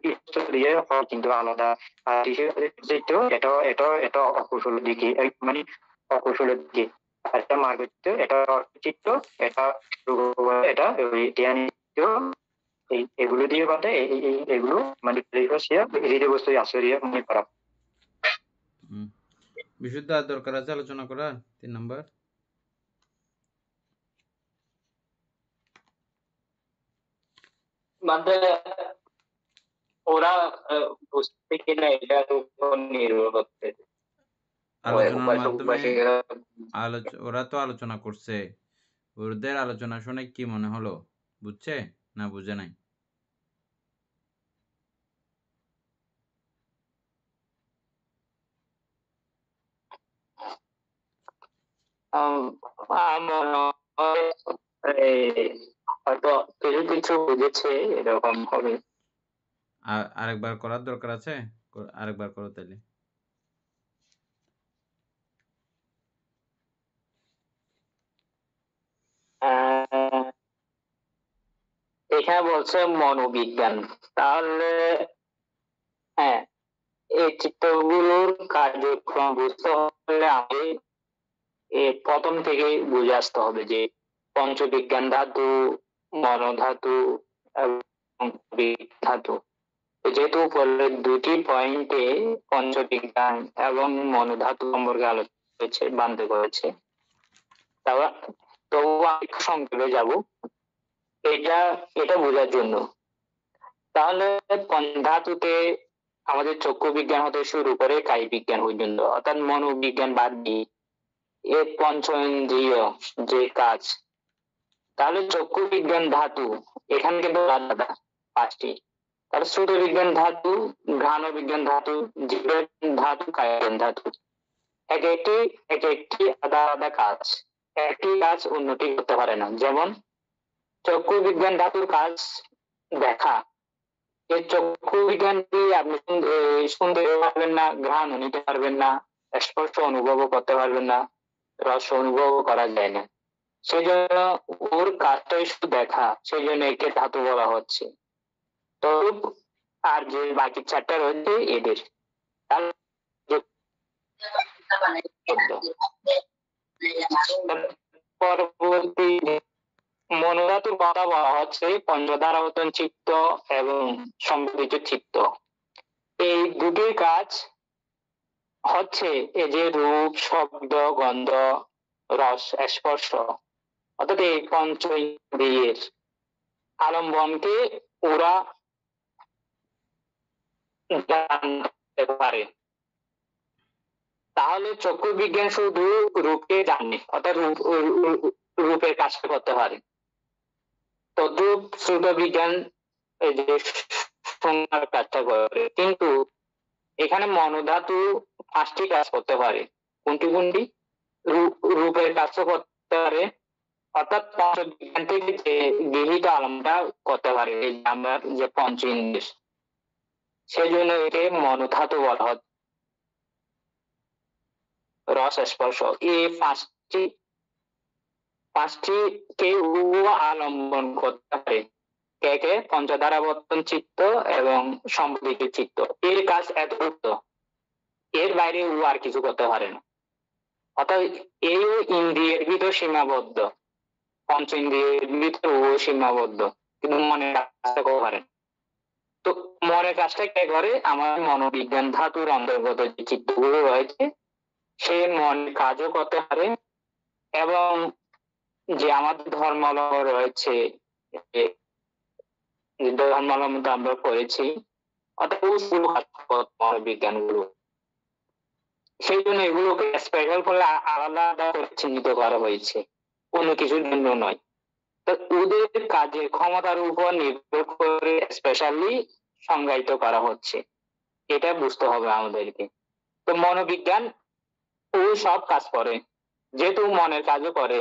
দিয়ে হয়, কিন্তু আলাদা চিত্ত এটা অকুশলের দিকে, মানে অকুশলের দিকে। আর এটা মার্গ চিত্ত, এটা চিত্ত, এটা ওই ধ্যান চিত্ত, এগুলো দিয়ে বাঁধে এগুলো মানে হৃদয় বস্তু আশ্রয় মনে করা। বিশুদ্ধ আর দরকার আছে আলোচনা করার 3 নম্বর। মানে ওরা বুঝতে কিনা এটার উপর নির্ভর করতে, আলোচনার মাধ্যমে ওরা তো আলোচনা করছে, ওদের আলোচনা শুনে কি মনে হলো? বুঝছে না বুঝে নাই? আমার মনে হয় হয়তো কিছু কিছু বুঝেছে, এরকম হবে। আরেকবার করার দরকার আছে? আরেকবার করো তাহলে। এখানে বলছে মনোবিজ্ঞান, তাহলে হ্যাঁ, এই চিত্রগুলোর কার্যক্রম বুঝতে হলে আমি প্রথম থেকে বুঝে আসতে হবে যে পঞ্চবিজ্ঞান ধাতু, মনোধাতু এবং ধাতু। যেহেতু উপরের দুটি পয়েন্টে পঞ্চবিজ্ঞান এবং মনোধাতু সম্পর্কে আলোচনা হয়েছে, বান্ধে করেছে, তো আমি একটু সংক্ষেপে যাব এটা বোঝার জন্য। তাহলে ধাতুতে আমাদের চক্ষু বিজ্ঞান হতে শুরু করে কায়িক বিজ্ঞান পর্যন্ত, অর্থাৎ মনোবিজ্ঞান বাদ দিয়ে এর পঞ্চ ইন্দ্রিয় যে কাজ, তাহলে চক্ষু বিজ্ঞান ধাতু এখানে কিন্তু আলাদা পাঁচটি। তাহলে শ্রুত বিজ্ঞান ধাতু, ঘ্রাণ বিজ্ঞান ধাতু, জীবের ধাতু, কায়ন ধাতু, এক একটি আলাদা আলাদা কাজ। একটি কাজ অন্যটি করতে পারে না। যেমন চক্ষু বিজ্ঞান ধাতুর কাজ দেখা, এই চক্ষু বিজ্ঞান দিয়ে আপনি শুনতে পারবেন না, ঘ্রাণ নিতে পারবেন না, স্পর্শ অনুভব করতে পারবেন না, রস অনুভব করা যায় না। সেই জন্য ওর কাজটাই শুধু দেখা, সেই জন্য একে ধাতু বলা হচ্ছে। তো আর যে বাকি চারটা রয়েছে এদের, পরবর্তী মনোধাতুর কথা বলা হচ্ছে পঞ্চধারাবতন চিত্ত এবং সম্মিলিত চিত্ত। এই দুটির কাজ হচ্ছে এই যে রূপ, শব্দ, গন্ধ, রস, স্পর্শ, অর্থাৎ এই পঞ্চ ইন্দ্রিয়ের আলম্বনকে ওরা জানতে পারে। তাহলে চক্ষু বিজ্ঞান শুধু রূপকে জানে, অর্থাৎ রূপের কাজটা করতে পারে। তদ্রূপ শ্রুত বিজ্ঞান এই যে শোনার কাজটা করে। কিন্তু এখানে মনোধাতু পাঁচটি কাজ করতে পারে। কোনটি কোনটি? রূপের কাজও করতে পারে, অর্থাৎ পঞ্চবিজ্ঞান থেকে যে গৃহীত আলমটা করতে পারে, এই যে আমরা যে পঞ্চ ইন্দ্রিয়, সেই জন্য একে মনোধাতু বলা হয়। রস, স্পর্শ, এই পাঁচটিকে আলম্বন করতে পারে। কে পঞ্চধারাবর্তন চিত্ত এবং সম্মিলিত চিত্ত, এর কাজ এতটুকু, এর বাইরে ও আর কিছু করতে পারে না। অর্থাৎ এই ইন্দ্রিয়ের ভিতর সীমাবদ্ধ, পঞ্চ ইন্দ্রিয়ের ভিতর ও সীমাবদ্ধ, কিন্তু মনের কাজটা করতে পারে। তো মনের কাজটা কে করে? আমার মনোবিজ্ঞান ধাতুর অন্তর্গত যে চিত্তগুলো রয়েছে, সে মনের কাজও করতে পারে। এবং যে আমাদের ধর্মাবলম্বন রয়েছে, ধর্মাবলম্বন আমরা করেছি, অর্থাৎ মনোবিজ্ঞান গুলো, সেই জন্য এগুলোকে স্পেশাল করে আলাদা আলাদা করে চিহ্নিত করা হয়েছে, অন্য কিছুর জন্য নয়। তো ওদের কাজের ক্ষমতার উপর নির্ভর করে স্পেশালি সংজ্ঞায়িত করা হচ্ছে, এটা বুঝতে হবে আমাদেরকে। তো মনোবিজ্ঞান ও সব কাজ করে, যেহেতু মনের কাজও করে,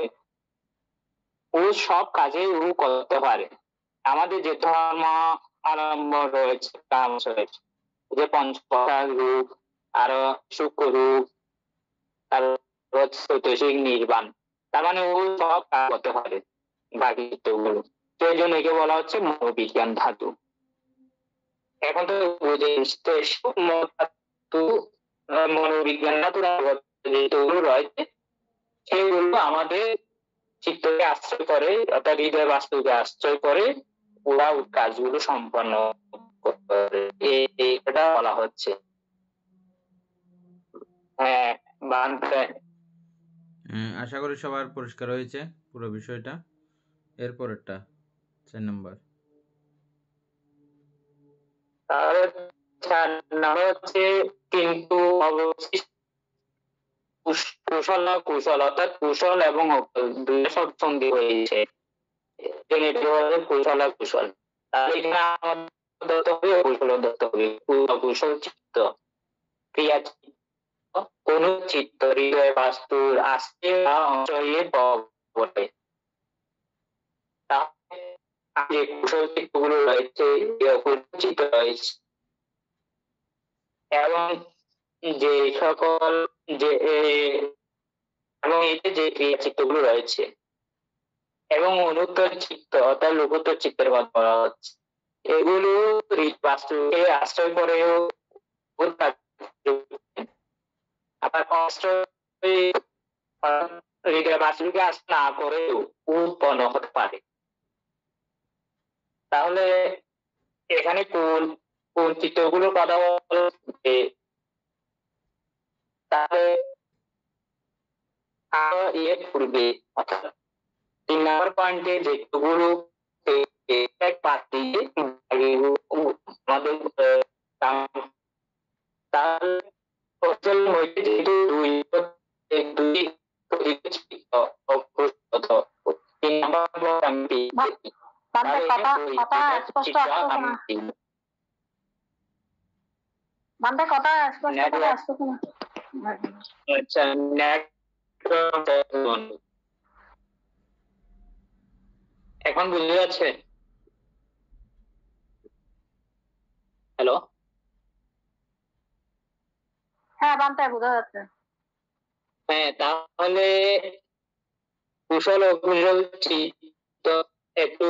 ও সব কাজে ও করতে পারে। আমাদের যে ধর্ম আরম্ভ রয়েছে, যে পঞ্চপ্রকার রূপ, আরো সূক্ষ্ম রূপ, চৈতসিক নির্বাণ, তার মানে ও সব কাজ করতে পারে বাকি চিত্রগুলো। সেই জন্য একে বলা হচ্ছে মনোবিজ্ঞান ধাতু। এখন তো বুঝে এসছে মনোবিজ্ঞান ধাতুর যেগুলো রয়েছে, সেগুলো আমাদের চিত্তকে আশ্রয় করে, অর্থাৎ হৃদয় বাস্তুকে আশ্রয় করে ওরা কাজগুলো সম্পন্ন করে, এটা বলা হচ্ছে। হ্যাঁ, আশা করি সবার পরিষ্কার হয়েছে পুরো বিষয়টা। এরপরেরটা 4 নম্বর। হচ্ছে কিন্তু কুশল আর কুশল, অর্থাৎ কুশল এবং অকুশল দুই সব সন্ধি হয়েছে, কুশল আর কুশল। তাহলে এখানে আমাদের ধরতে হবে অকুশল ধরতে হবে, অকুশল চিত্ত, ক্রিয়া চিত্ত, কোন চিত্ত হৃদয় বাস্তুর আস্তে বা অঞ্চলে বলে। তাহলে যে কুশল চিত্তগুলো রয়েছে, যে অকুশল চিত্ত রয়েছে, এবং যে সকল যে এবং এতে যে ক্রিয়া চিত্তগুলো রয়েছে এবং অনুত্তর চিত্ত অর্থাৎ লঘুত্তর চিত্তের কথা বলা হচ্ছে, এগুলো বাস্তুকে আশ্রয় করেও আবার হৃদয় বাস্তুকে আশ্রয় না করেও উৎপন্ন হতে পারে। তাহলে এখানে কোন কোন চিত্রগুলোর কথা বলছে, তাহলে আরো এর পূর্বে অর্থাৎ 3 নম্বর পয়েন্টে যে চিত্রগুলো এক পাতি আমাদের তার টোটাল হইতে যেহেতু দুই চিত্র অগ্রসর 3 নম্বর আমি বান্দে কথা স্পষ্ট আসছে না। বান্দে কথা স্পষ্ট করে আসছে না। আচ্ছা, এখন বুঝতে যাচ্ছে? হ্যালো, হ্যাঁ বান্দে বোঝা যাচ্ছে। হ্যাঁ, তাহলে কুশল ও অকুশল চিত্ত একটু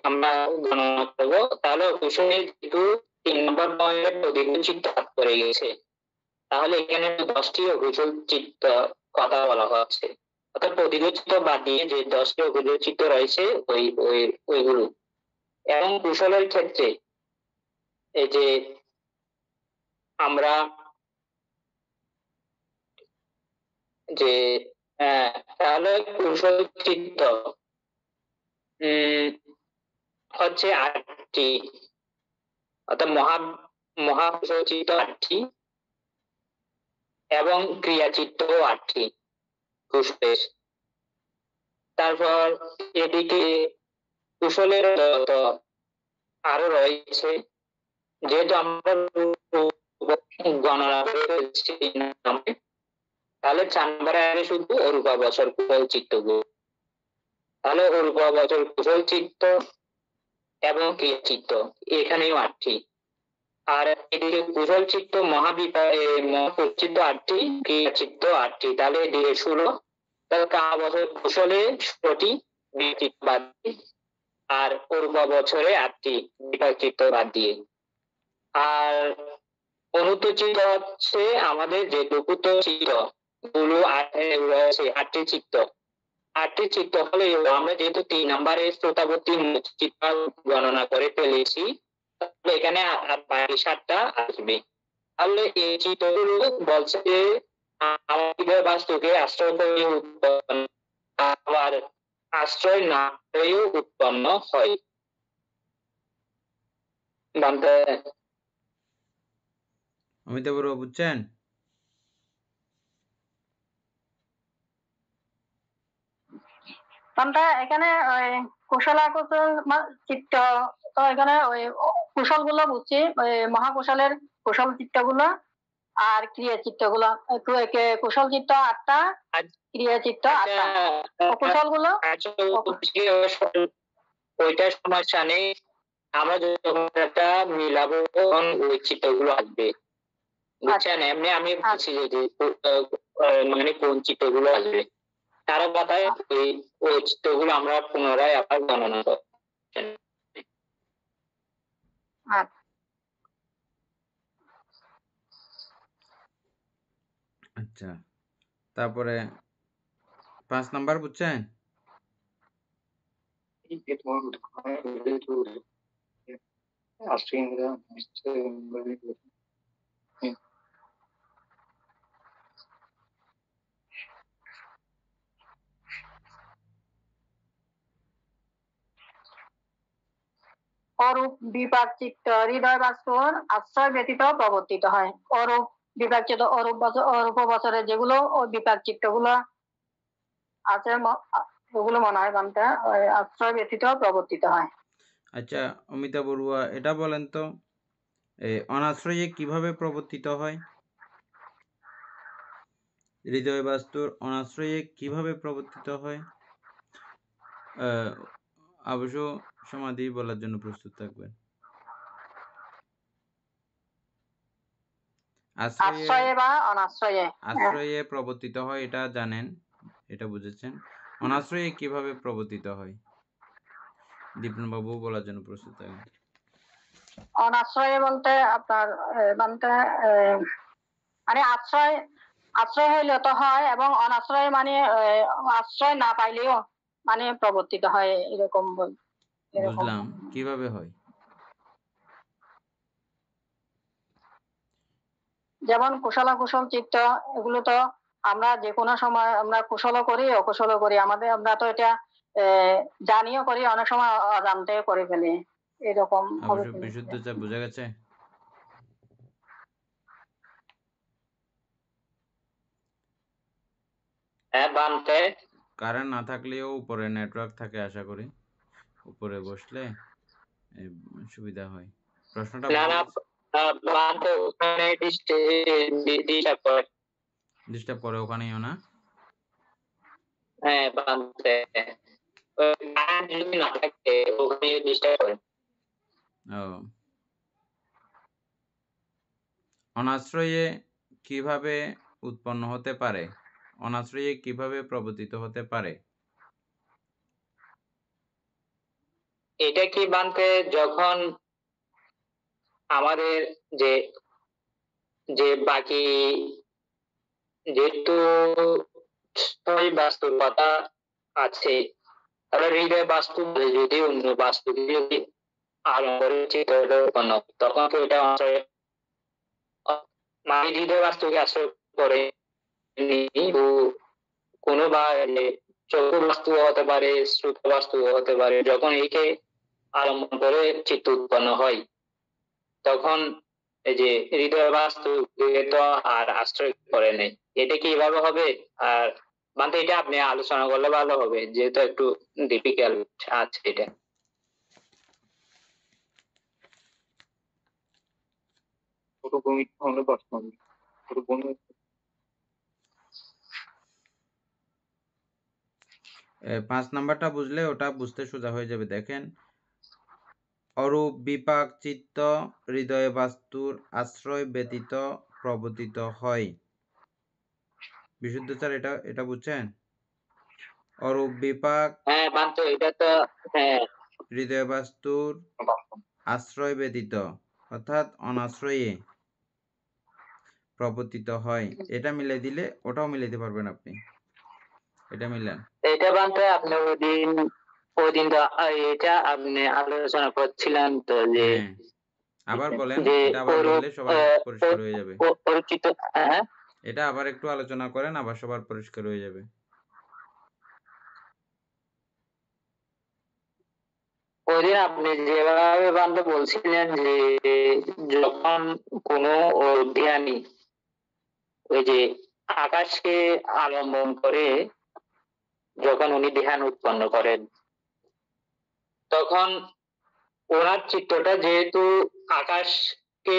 আমরা গণনা করবো। তাহলে কুশলের যেহেতু 3 নম্বর পয়েন্টে প্রদীপ চিত্ত ভাগ করে গেছে, তাহলে এখানে 10টি অকুশল চিত্ত কথা বলা হচ্ছে, অর্থাৎ প্রদীপ চিত্ত বাদ দিয়ে যে 10টি অকুশল চিত্ত রয়েছে ওইগুলো। এবং কুশলের ক্ষেত্রে এই যে আমরা যে তাহলে কুশল চিত্ত হচ্ছে 8টি, অর্থাৎ মহাকুশল চিত্ত 8টি এবং ক্রিয়া চিত্ত 8টি কুশলের। তারপর এদিকে কুশলের আরো রয়েছে, যেহেতু আমরা গণনা করেছি, তাহলে 4 নম্বরে আসবে শুধু অরূপাবচর কুশল চিত্তগুলো। তাহলে অরূপাবচর কুশল চিত্ত এবং ক্রিয়া চিত্ত এখানেও 8টি, আর এদিকে কুশল চিত্ত মহাকুশল চিত্ত 8টি, ক্রিয়া চিত্ত 8টি, তাহলে এদিকে 16। তাহলে কামবছর কুশলে 16টি চিত্ত বাদ দিয়ে, আর অরূপাবচরে 8টি বিপাক চিত্ত বাদ দিয়ে। আর অনুত্তর চিত্ত হচ্ছে আমাদের যে লঘুত্তর চিত্ত গুলো রয়েছে 8টি চিত্ত। 8টি চিত্ত হলে আমরা যেহেতু 3 নম্বরে শ্রোতাবর্তী চিত্ত গণনা করে ফেলেছি, তাহলে এখানে বাকি 7টা আসবে। তাহলে এই চিত্রগুলো বলছে যে আমাদের বাস্তুকে আশ্রয় করে উৎপন্ন, আবার আশ্রয় না করেও উৎপন্ন হয়। অমিতাভ বড়ুয়া বুঝছেন? বান্দে এখানে ওই কুশল অকুশল চিত্ত, তো এখানে ওই কুশল গুলো বুঝছি, ওই মহাকুশলের কুশল চিত্ত গুলো আর ক্রিয়া চিত্ত গুলো। কুশল চিত্ত 8টা, ক্রিয়া চিত্ত 8টা, অকুশল গুলো ওইটা সমস্যা নেই, আমরা যখন একটা মিলাবো তখন ওই চিত্রগুলো আসবে, বুঝছেন? এমনি আমি বলছি যে মানে কোন চিত্রগুলো আসবে, তার কথায় ওই চিত্রগুলো আমরা পুনরায় আবার গণনা করব। আচ্ছা, তারপরে 5 নাম্বার বুঝছেন? অরূপ বিপাক চিত্ত হৃদয় বাস্তুর আশ্রয় ব্যতীত প্রবর্তিত হয়। অরূপ বিপাক চিত্ত অরূপ বছরে যেগুলো ওই বিপাক চিত্তগুলো আছে ওগুলো মনে হয় বানতে আশ্রয় ব্যতীত প্রবর্তিত হয়। আচ্ছা অমিতা বড়ুয়া, এটা বলেন তো অনাশ্রয়ে কিভাবে প্রবর্তিত হয়? হৃদয় বাস্তুর অনাশ্রয়ে কিভাবে প্রবর্তিত হয়? অবশ্য সমাধি বলার জন্য প্রস্তুত থাকবেন। আশ্রয়ে বা অনাশ্রয়ে। আশ্রয়ে প্রবর্তিত হয় এটা জানেন, এটা বুঝেছেন। অনাশ্রয়ে কিভাবে প্রবর্তিত হয়? দীপন বাবু বলার জন্য প্রস্তুত থাকবেন। অনাশ্রয়ে বলতে আপনার বানতে মানে আশ্রয় হইলে তো হয়, এবং অনাশ্রয় মানে আশ্রয় না পাইলেও মানে প্রবর্তিত হয়, এরকম বুঝলাম, কিভাবে হয়? যেমন কুশল চিত্ত, এগুলো তো আমরা যে কোনো সময় আমরা কুশল করি অকুশল করি, আমরা তো এটা জানিও করি, অনেক সময় অজান্তে করে ফেলি, এরকম হবে। অবশ্য বিশুদ্ধ চাপ বোঝা গেছে। বানতে কারেন্ট না থাকলেও উপরে নেটওয়ার্ক থাকে আশা করি, উপরে বসলে সুবিধা হয়। প্রশ্নটা না না বানতে ওখানে ডিস্টার্ব করে ওখানেও না? হ্যাঁ বানতে যদি না থাকে ওখানে ডিস্টার্ব করে। অনাশ্রয়ে কিভাবে উৎপন্ন হতে পারে? অনাশ্রয়ে কিভাবে প্রবর্তিত হতে পারে? এটা কি বানতে যখন আমাদের যে যে বাকি যেহেতু বাস্তুর কথা আছে, তাহলে হৃদয় বাস্তু যদি অন্য বাস্তু যদি আলম্বরে চিত্র উৎপন্ন, তখন তো এটা মানে হৃদয় বাস্তুকে আশ্রয় করে কোনো বা চক্ষু বাস্তু হতে পারে, শ্রুত বাস্তু হতে পারে। যখন একে আলম্বন করে চিত্ত উৎপন্ন হয়, তখন এই যে হৃদয় বাস্তু তো আর আশ্রয় করে নেই। এটা কিভাবে হবে? আর মানে এটা আপনি আলোচনা করলে ভালো হবে, যেহেতু একটু ডিফিকাল্ট আছে এটা। পাঁচ নাম্বারটা বুঝলে ওটা বুঝতে সোজা হয়ে যাবে। দেখেন, অরূপ বিপাক চিত্ত হৃদয় বাস্তুর আশ্রয় ব্যতীত প্রবর্তিত হয়। বিশুদ্ধ স্যার এটা বুঝছেন? অরূপ বিপাক হ্যাঁ বান্ত এটা তো হ্যাঁ হৃদয় বাস্তুর আশ্রয় ব্যতীত অর্থাৎ অনাশ্রয়ে প্রবর্তিত হয়। এটা মিলাই দিলে ওটাও মিলাইতে পারবেন আপনি। এটা মিলান। এটা বান্ত আপনি ওদিন তো এটা আপনি আলোচনা করছিলেন তো, যে আবার বলেন, যে এটা আবার বললে সবার পরিষ্কার হয়ে যাবে। পরিচিত। হ্যাঁ এটা আবার একটু আলোচনা করেন, আবার সবার পরিষ্কার হয়ে যাবে। ওইদিন আপনি যেভাবে বান্ধব বলছিলেন যে যখন কোনো জ্ঞানী ওই যে আকাশকে আলম্বন করে যখন উনি ধ্যান উৎপন্ন করেন, তখন ওনার চিত্তটা যেহেতু আকাশকে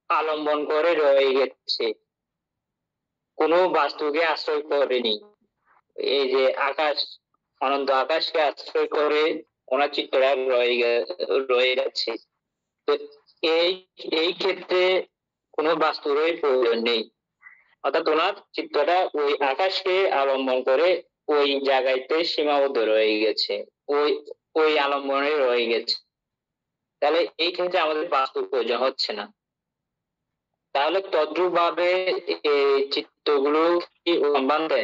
আলম্বন করে রয়ে গেছে, কোনো বাস্তুকে আশ্রয় করেনি। এই যে আকাশ, অনন্ত আকাশকে আশ্রয় করে ওনার চিত্তটা রয়ে গেছে। তো এই ক্ষেত্রে কোনো বাস্তুরই প্রয়োজন নেই, অর্থাৎ ওনার চিত্তটা ওই আকাশকে আলম্বন করে ওই জায়গাতে সীমাবদ্ধ রয়ে গেছে, ওই আলম্বনে রয়ে গেছে। তাহলে এই ক্ষেত্রে আমাদের বাস্তুর প্রয়োজন হচ্ছে না। তাহলে তদ্রুপ ভাবে এই চিত্তগুলো কি বান্ধে?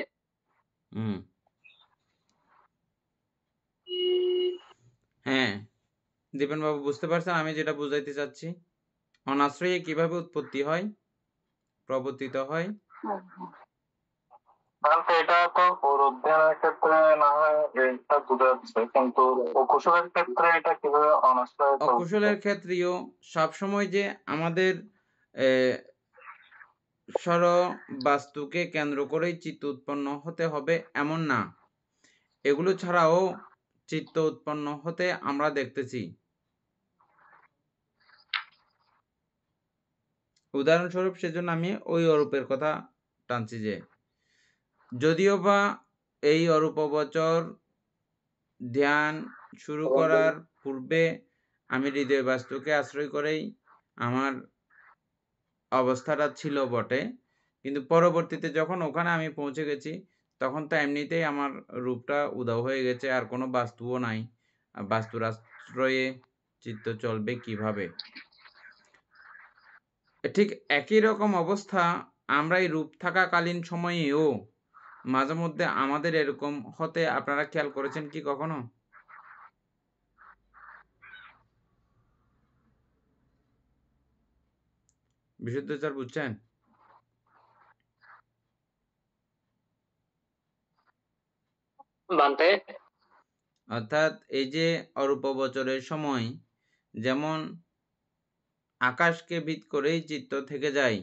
হ্যাঁ, দীপেন বাবু বুঝতে পারছেন আমি যেটা বুঝাইতে চাচ্ছি? অনাশ্রয়ে কিভাবে উৎপত্তি হয়, প্রবর্তিত হয়? এটা তো অধ্যয়নের ক্ষেত্রে না হয় এটা বোঝা যাচ্ছে, কিন্তু অকুশলের ক্ষেত্রে এটা কিভাবে অনাশ্রয়? অকুশলের ক্ষেত্রেও সবসময় যে আমাদের সর বাস্তুকে কেন্দ্র করেই চিত্ত উৎপন্ন হতে হবে এমন না, এগুলো ছাড়াও চিত্ত উৎপন্ন হতে আমরা দেখতেছি। উদাহরণস্বরূপ সেজন্য আমি ওই অরূপের কথা টানছি যে যদিও বা এই অরূপবচর ধ্যান শুরু করার পূর্বে আমি হৃদয় বাস্তুকে আশ্রয় করেই আমার অবস্থাটা ছিল বটে, কিন্তু পরবর্তীতে যখন ওখানে আমি পৌঁছে গেছি তখন তো এমনিতেই আমার রূপটা উধাও হয়ে গেছে, আর কোনো বাস্তুও নাই। আর বাস্তুর আশ্রয়ে চিত্ত চলবে কিভাবে? ঠিক একই রকম অবস্থা আমরা এই রূপ থাকাকালীন সময়েও মাঝে মধ্যে আমাদের এরকম হতে আপনারা খেয়াল করেছেন কি কখনো? বিশুদ্ধ স্যার বুঝছেন? বান্তে অর্থাৎ এই যে অরূপবচরের সময় যেমন আকাশকে ভিত করেই চিত্ত থেকে যায়,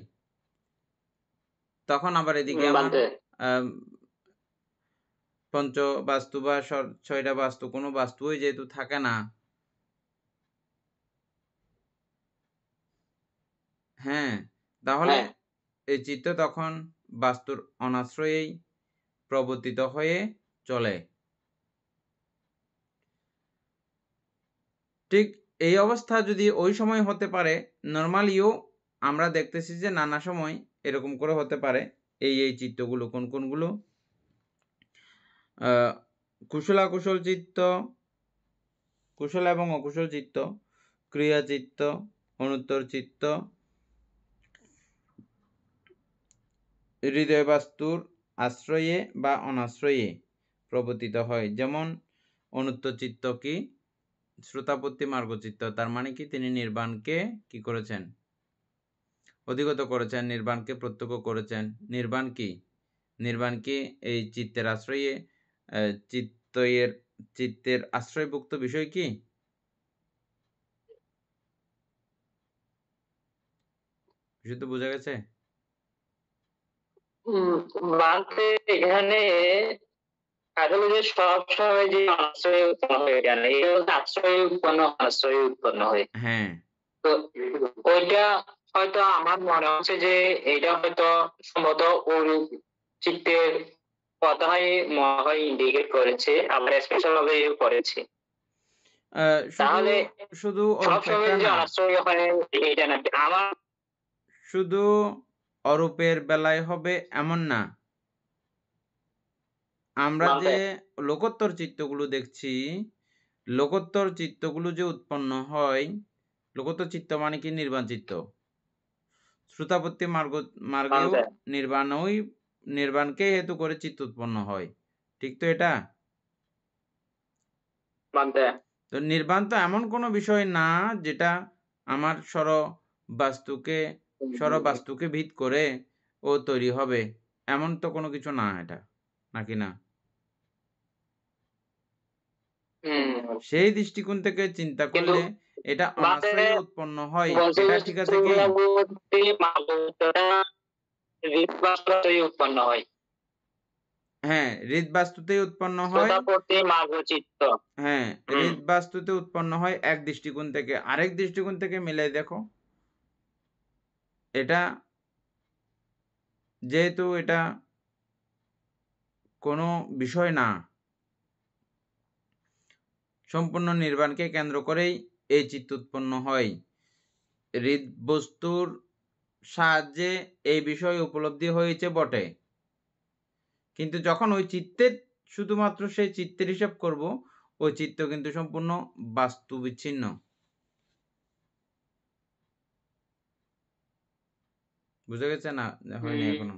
তখন আবার এদিকে আমার বান্তে পঞ্চ বাস্তু বা ছয়টা বাস্তু কোনো বাস্তুই যেহেতু থাকে না, হ্যাঁ, তাহলে হ্যাঁ এই চিত্ত তখন বাস্তুর অনাশ্রয়েই প্রবর্তিত হয়ে চলে। ঠিক এই অবস্থা যদি ওই সময় হতে পারে, নর্মালিও আমরা দেখতেছি যে নানা সময় এরকম করে হতে পারে। এই চিত্তগুলো কোনগুলো? কুশল অকুশল চিত্ত, কুশল এবং অকুশল চিত্ত, ক্রিয়া চিত্ত, অনুত্তর চিত্ত, হৃদয় বাস্তুর আশ্রয়ে বা অনাশ্রয়ে প্রবর্তিত হয়। যেমন অনুত্তর চিত্ত কি? শ্রোতাপত্তি মার্গচিত্ত। তার মানে কি? তিনি নির্বাণকে কি করেছেন? অধিগত করেছেন, নির্বাণকে প্রত্যক্ষ করেছেন। নির্বাণ কি? নির্বাণ কি এই চিত্তের আশ্রয়ে চিত্তের আশ্রয়ভুক্ত বিষয় কি? বিষয় তো বোঝা গেছে? বান্তে এখানে আসলে যে সবসময় যে আশ্রয় উৎপন্ন হয়ে গেল, এটা হচ্ছে আশ্রয় উৎপন্ন হয়। হ্যাঁ, তো ওইটা হয়তো আমার মনে হচ্ছে যে এটা হয়তো সম্ভবত ওরূপ চিত্তের কথাই মনে হয় ইন্ডিকেট করেছে, আবার স্পেশাল ভাবে করেছে। তাহলে শুধু সবসময় যে না, আশ্রয় হয় এটা না, আমার শুধু অরূপের বেলায় হবে এমন না। আমরা যে লোকোত্তর চিত্তগুলো দেখছি, লোকোত্তর চিত্তগুলো যে উৎপন্ন হয়, লোকোত্তর চিত্ত মানে কি? নির্বাণ চিত্ত। শ্রোতাপত্তি মার্গেও নির্বাণকে হেতু করে চিত্ত উৎপন্ন হয়, ঠিক তো? এটা তো নির্বাণ তো এমন কোনো বিষয় না যেটা আমার বাস্তুকে ভিত করে ও তৈরি হবে, এমন তো কোনো কিছু না এটা, নাকি না? সেই দৃষ্টিকোণ থেকে চিন্তা করলে এটা অনাশ্রয়ে উৎপন্ন হয়, এটা ঠিক আছে কি? উৎপন্ন হয়। হ্যাঁ, হৃদবাস্তুতেই উৎপন্ন হয়। হ্যাঁ, হৃদবাস্তুতে উৎপন্ন হয় এক দৃষ্টিকোণ থেকে। আরেক দৃষ্টিকোণ থেকে মিলাই দেখো, এটা যেহেতু এটা কোনো বিষয় না, সম্পূর্ণ নির্বাণকে কেন্দ্র করেই এই চিত্ত উৎপন্ন হয়। হৃদবস্তুর সাহায্যে এই বিষয় উপলব্ধি হয়েছে বটে, কিন্তু যখন ওই চিত্তের শুধুমাত্র সেই চিত্তের হিসাব করব, ওই চিত্ত কিন্তু সম্পূর্ণ বাস্তু বিচ্ছিন্ন। বুঝা গেছে না? হয়নি এখনো?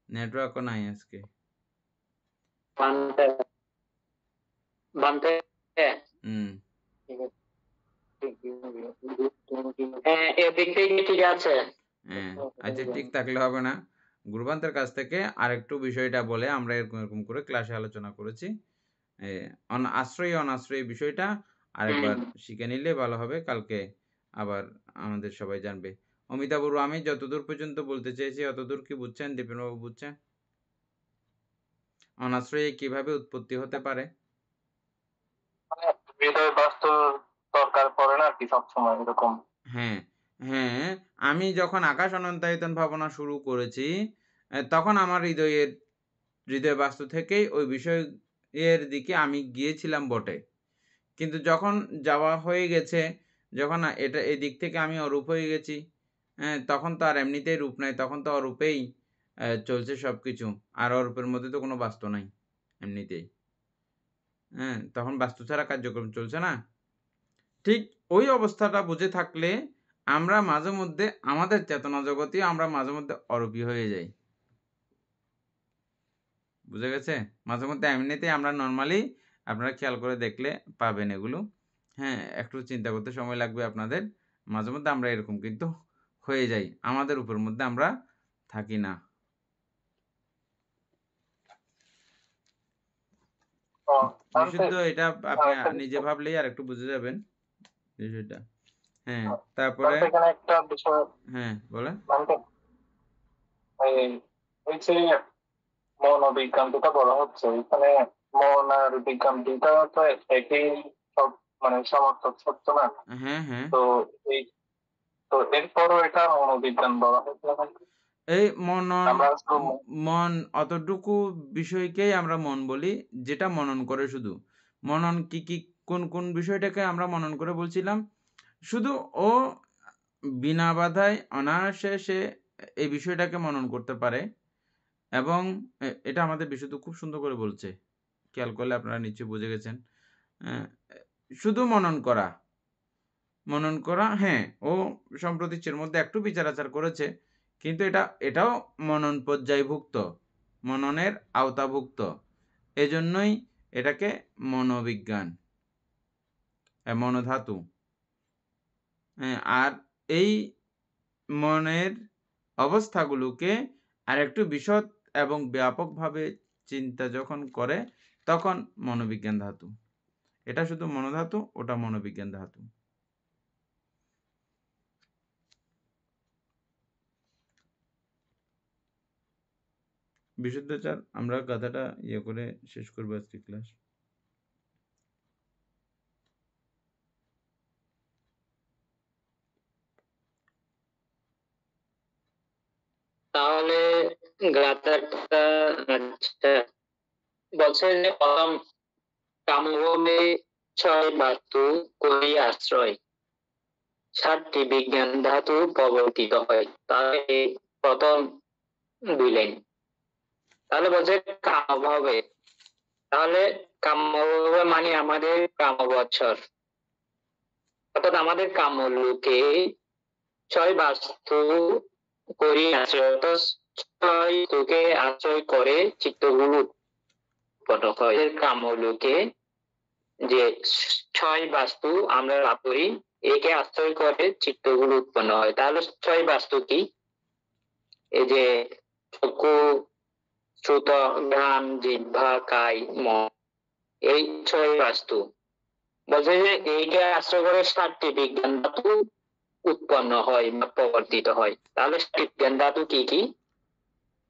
নেটওয়ার্কও নাই আজকে। ঠিক আছে। হ্যাঁ, আচ্ছা, ঠিক থাকলে হবে না। গুরুবান্তের কাছ থেকে আরেকটু বিষয়টা বলে আমরা এরকম করে ক্লাসে আলোচনা করেছি। আশ্রয়ী অনাশ্রয়ী বিষয়টা আরেকবার শিখে নিলে ভালো হবে, কালকে আবার আমাদের সবাই জানবে। অমিতা বড়ু, আমি যতদূর পর্যন্ত বলতে চেয়েছি অতদূর কি বুঝছেন? দীপেনবাবু বুঝছেন? অনাশ্রয়ে কিভাবে উৎপত্তি হতে পারে? মানে হৃদয় বাস্তুর দরকার পড়ে না আর কি সবসময় এরকম। হ্যাঁ, হ্যাঁ, আমি যখন আকাশ অনন্তায়তন ভাবনা শুরু করেছি, তখন আমার হৃদয় বাস্তু থেকেই ওই বিষয়ের দিকে আমি গিয়েছিলাম বটে। কিন্তু যখন যাওয়া হয়ে গেছে, যখন এটা এদিক থেকে আমি অরূপ হয়ে গেছি, তখন তো আর এমনিতেই রূপ নাই, তখন তো অরূপেই চলছে সবকিছু। আর অরূপের মধ্যে তো কোনো বাস্তু নাই এমনিতেই। তখন বাস্তু ছাড়া কার্যক্রম চলছে না? ঠিক ওই অবস্থাটা বুঝে থাকলে আমরা মাঝে মধ্যে আমাদের চেতনা জগতেই আমরা মাঝে মধ্যে অরূপী হয়ে যাই। বুঝে গেছে? মাঝে মধ্যে এমনিতেই আমরা নরমালি, আপনারা খেয়াল করে দেখলে পাবেন এগুলো। হ্যাঁ, একটু চিন্তা করতে সময় লাগবে আপনাদের। মাঝে মধ্যে আমরা এরকম কিন্তু হয়ে যাই। আমাদের উপর মধ্যে আমরা থাকি না। ও, বিশুদ্ধ এটা আপনি আরেকটা নিজে বিষয়, ভাবলেই আরেকটু বুঝে যাবেন বিষয়টা। হ্যাঁ, তারপরে তাহলে এখানে একটা বিষয় হ্যাঁ, বলেন। মানে এই এই যে মনোবিজ্ঞান যেটা বলা হচ্ছে, এখানে মন আর বিজ্ঞান দুইটা তো একই সব মানে সমর্থক সত্য না। হ্যাঁ, হ্যাঁ। তো এই তো এরপরও এটা মনোবিজ্ঞান বলা হচ্ছে না। এই মনন আমরা আসলে মন অতটুকু বিষয়কেই আমরা মন বলি, যেটা মনন করে শুধু। মনন কি কোন বিষয়টাকে আমরা মনন করে বলছিলাম? শুধু ও বিনা বাধায় অনায়াসে সে এই বিষয়টাকে মনন করতে পারে, এবং এটা আমাদের বিশুদ্ধ খুব সুন্দর করে বলছে। খেয়াল করলে আপনারা নিশ্চয়ই বুঝে গেছেন। অ্যা শুধু মনন করা, হ্যাঁ, ও সম্প্রতি এর মধ্যে একটু বিচার-আচার করেছে। কিন্তু এটাও মনন পর্যায়ভুক্ত, মননের আওতাভুক্ত। এজন্যই এটাকে মনোবিজ্ঞান, মনোধাতু। আর এই মনের অবস্থাগুলোকে আরেকটু বিশদ এবং ব্যাপকভাবে চিন্তা যখন করে, তখন মনোবিজ্ঞান ধাতু। এটা শুধু মনোধাতু, ওটা মনোবিজ্ঞান ধাতু। বিশুদ্ধাচার, আমরা কথাটা ইয়ে করে শেষ করবো আজকে ক্লাস। তাহলে গাথাটা আচ্ছা, বলছে যে প্রথম কামভাবে 6 বাস্তু করি আশ্রয় 7টি বিজ্ঞান ধাতু প্রবর্তিত হয়। তাহলে এই প্রথম 2 লাইন। তাহলে বলছে কামভাবে, তাহলে কামভাবে মানে আমাদের কাম বছর, অর্থাৎ আমাদের কাম্য লোকে 6 বাস্তু করি আশ্রয়, অর্থাৎ 6 তোকে আশ্রয় করে চিত্তগুলো উৎপন্ন হয়। কাম্য লোকে যে 6 বাস্তু আমরা লাভ করি, একে আশ্রয় করে চিত্তগুলো উৎপন্ন হয়। তাহলে 6 বাস্তু কি? এই যে চক্ষু, শ্রুত, ঘ্রাণ, জিহ্বা, কায়, মন, এই 6 বাস্তু। বলছে যে এইকে আশ্রয় করে 7টি বিজ্ঞান ধাতু উৎপন্ন হয় বা প্রবর্তিত হয়। তাহলে বিজ্ঞান ধাতু কি কি?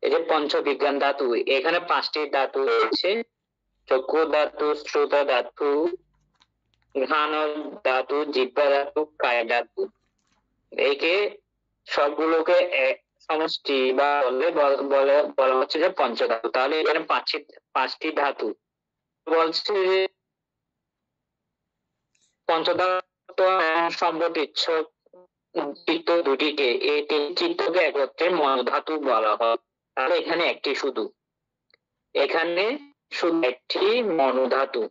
এই যে পঞ্চবিজ্ঞান ধাতু, এখানে 5টি ধাতু রয়েছে: চক্ষু ধাতু, শ্রুত ধাতু, ঘ্রাণ ধাতু, জিহ্বা ধাতু, কায় ধাতু। একে সবগুলোকে সমষ্টি বা বলা হচ্ছে যে পঞ্চধাতু। তাহলে এখানে 5টি ধাতু। বলছে যে পঞ্চধাতু সম্পর্কিত চিত্ত দুটিকে, এই 3 চিত্তকে একত্রে মনোধাতু বলা হয়। তাহলে এখানে একটি শুধু একটি মনোধাতু।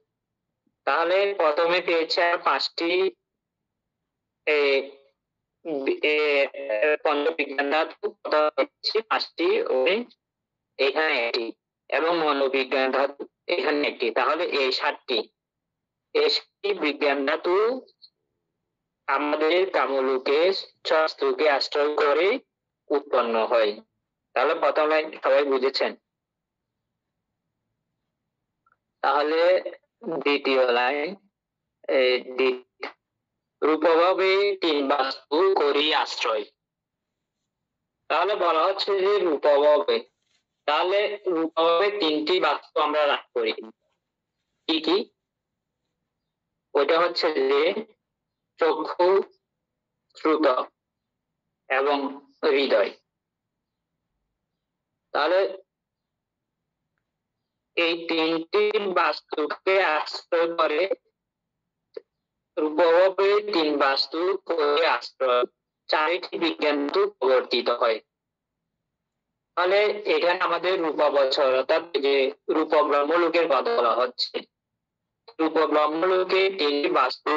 তাহলে প্রথমে পেয়েছে 5টি পঞ্চবিজ্ঞান ধাতু, 5টি, ওই এখানে একটি, এবং মনোবিজ্ঞান ধাতু এখানে একটি। তাহলে এই 7টি বিজ্ঞান ধাতু আমাদের কামলোকে শাস্ত্রকে আশ্রয় করে উৎপন্ন হয়। তাহলে প্রথম লাইন সবাই বুঝেছেন? তাহলে দ্বিতীয় লাইন, রূপভাবে তিন বাস্তু করি আশ্রয়। তাহলে বলা হচ্ছে যে রূপভাবে, তাহলে রূপভাবে তিনটি বাস্তু আমরা লাভ করি। কি কি? ওইটা হচ্ছে যে চক্ষু, শ্রুত এবং হৃদয়। তাহলে এই তিনটি বাস্তুকে আশ্রয় করে রূপভাবে তিন বাস্তু করে আশ্রয় চারিটি বিজ্ঞান প্রবর্তিত হয়। তাহলে এখানে আমাদের রূপাবচর অর্থাৎ যে রূপ ব্রহ্মলোকের কথা বলা হচ্ছে। রূপ ব্রহ্মলোকে তিনটি বাস্তু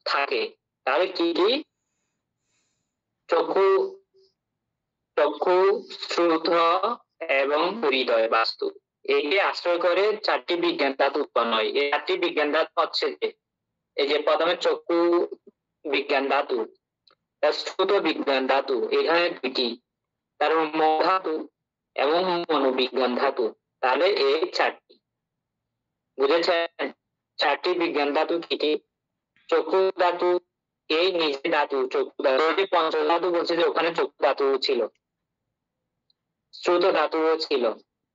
থাকে। তাহলে কি কি? চক্ষু, চক্ষু, শ্রুত এবং হৃদয় বাস্তু। একে আশ্রয় করে চারটি বিজ্ঞান ধাতু উৎপন্ন হয়। এই চারটি বিজ্ঞান ধাতু হচ্ছে যে এই যে প্রথমে চক্ষু বিজ্ঞান ধাতু, শ্রুত বিজ্ঞান ধাতু, এখানে দুটি, তারপর মন ধাতু এবং মনোবিজ্ঞান ধাতু। তাহলে এই চারটি, বুঝেছেন? চারটি বিজ্ঞান ধাতু কি কি? চক্ষু ধাতু, এই নিজে ধাতু, চক্ষু ধাতু, পঞ্চ ধাতু বলছে যে ওখানে চক্ষু ধাতু ছিল, শ্রুত ধাতু ছিল।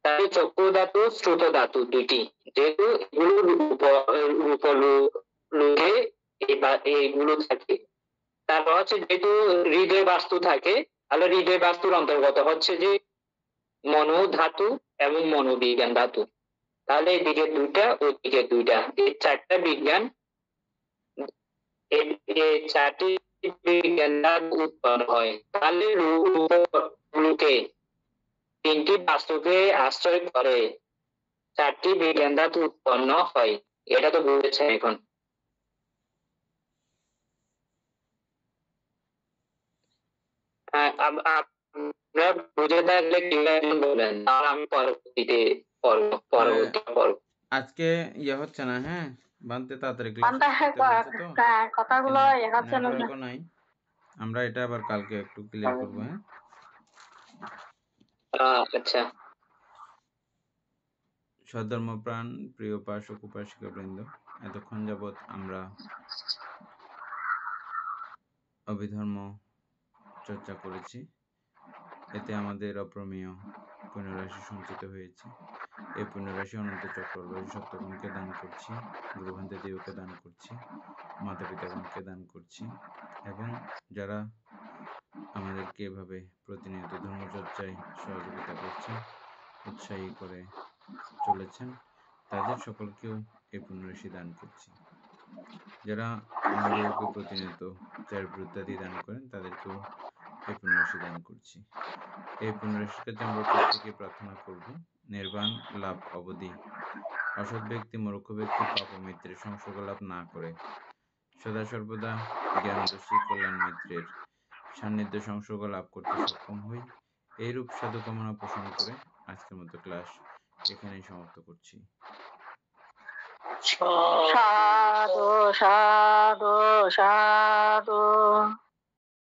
তাই চক্ষু ধাতু, শ্রুত ধাতু দুটি, যেহেতু এগুলো রূপলোকে এইগুলো থাকে। তারপর হচ্ছে যেহেতু হৃদয় বাস্তু থাকে, তাহলে হৃদয় বাস্তুর অন্তর্গত হচ্ছে যে মনো ধাতু এবং মনোবিজ্ঞান ধাতু। তাহলে এদিকে দুইটা, ওইদিকে দুইটা, এই চারটা বিজ্ঞান, এই চারটি বিজ্ঞান উৎপন্ন হয়। তাহলে রূপলোকে তিনটি বাস্তুকে আশ্রয় করে চারটি বিজ্ঞান ধাতু উৎপন্ন হয়। এটা তো বুঝেছেন এখন? আপনারা বুঝে থাকলে বলেন, তাহলে আমি পরবর্তীতে পরবর্তী পর্ব। আজকে ইয়ে হচ্ছে না, হ্যাঁ বানতে তাড়াতাড়ি ক্লাস বানতে করতে বলছে তো, কথাগুলো এগাচ্ছে না। নেটওয়ার্কও নাই। আমরা এটা আবার কালকে একটু ক্লিয়ার করবো। হ্যাঁ, আচ্ছা। সধর্মপ্রাণ প্রিয় উপাসক উপাসিকা বৃন্দ, এতক্ষণ যাবৎ আমরা অভিধর্ম চর্চা করেছি। এতে আমাদের অপ্রমেয় পুণ্যরাশি সঞ্চিত হয়েছে। এই পুণ্যরাশি অনন্ত চক্রবর্তী সত্যগণকে দান করছি, গুরুভান্তে দেবকে দান করছি, মাতা পিতাগণকে দান করছি, এবং যারা আমাদেরকে এভাবে প্রতিনিয়ত ধর্মচর্চায় সহযোগিতা করছেন, উৎসাহী করে চলেছেন, তাদের সকলকেও এই পুণ্যরাশি দান করছি। যারা আমাদেরকে প্রতিনিয়ত চারিবৃত্তাদি দান করেন, তাদেরকেও এই পুণ্যরাশি দান করছি। এই পুণ্যরাশির কাছে আমরা প্রত্যেকে প্রার্থনা করব নির্বাণ লাভ অবধি অসৎ ব্যক্তি, মূর্খ ব্যক্তি, পাপ মিত্রের সংসর্গ লাভ না করে সদা সর্বদা জ্ঞানদোষী কল্যাণ মিত্রের সান্নিধ্য সংসর্গ লাভ করতে সক্ষম হই। এইরূপ সাধু কামনা পোষণ করে আজকের মতো ক্লাস এখানেই সমাপ্ত করছি। সাধু সাধু সাধু।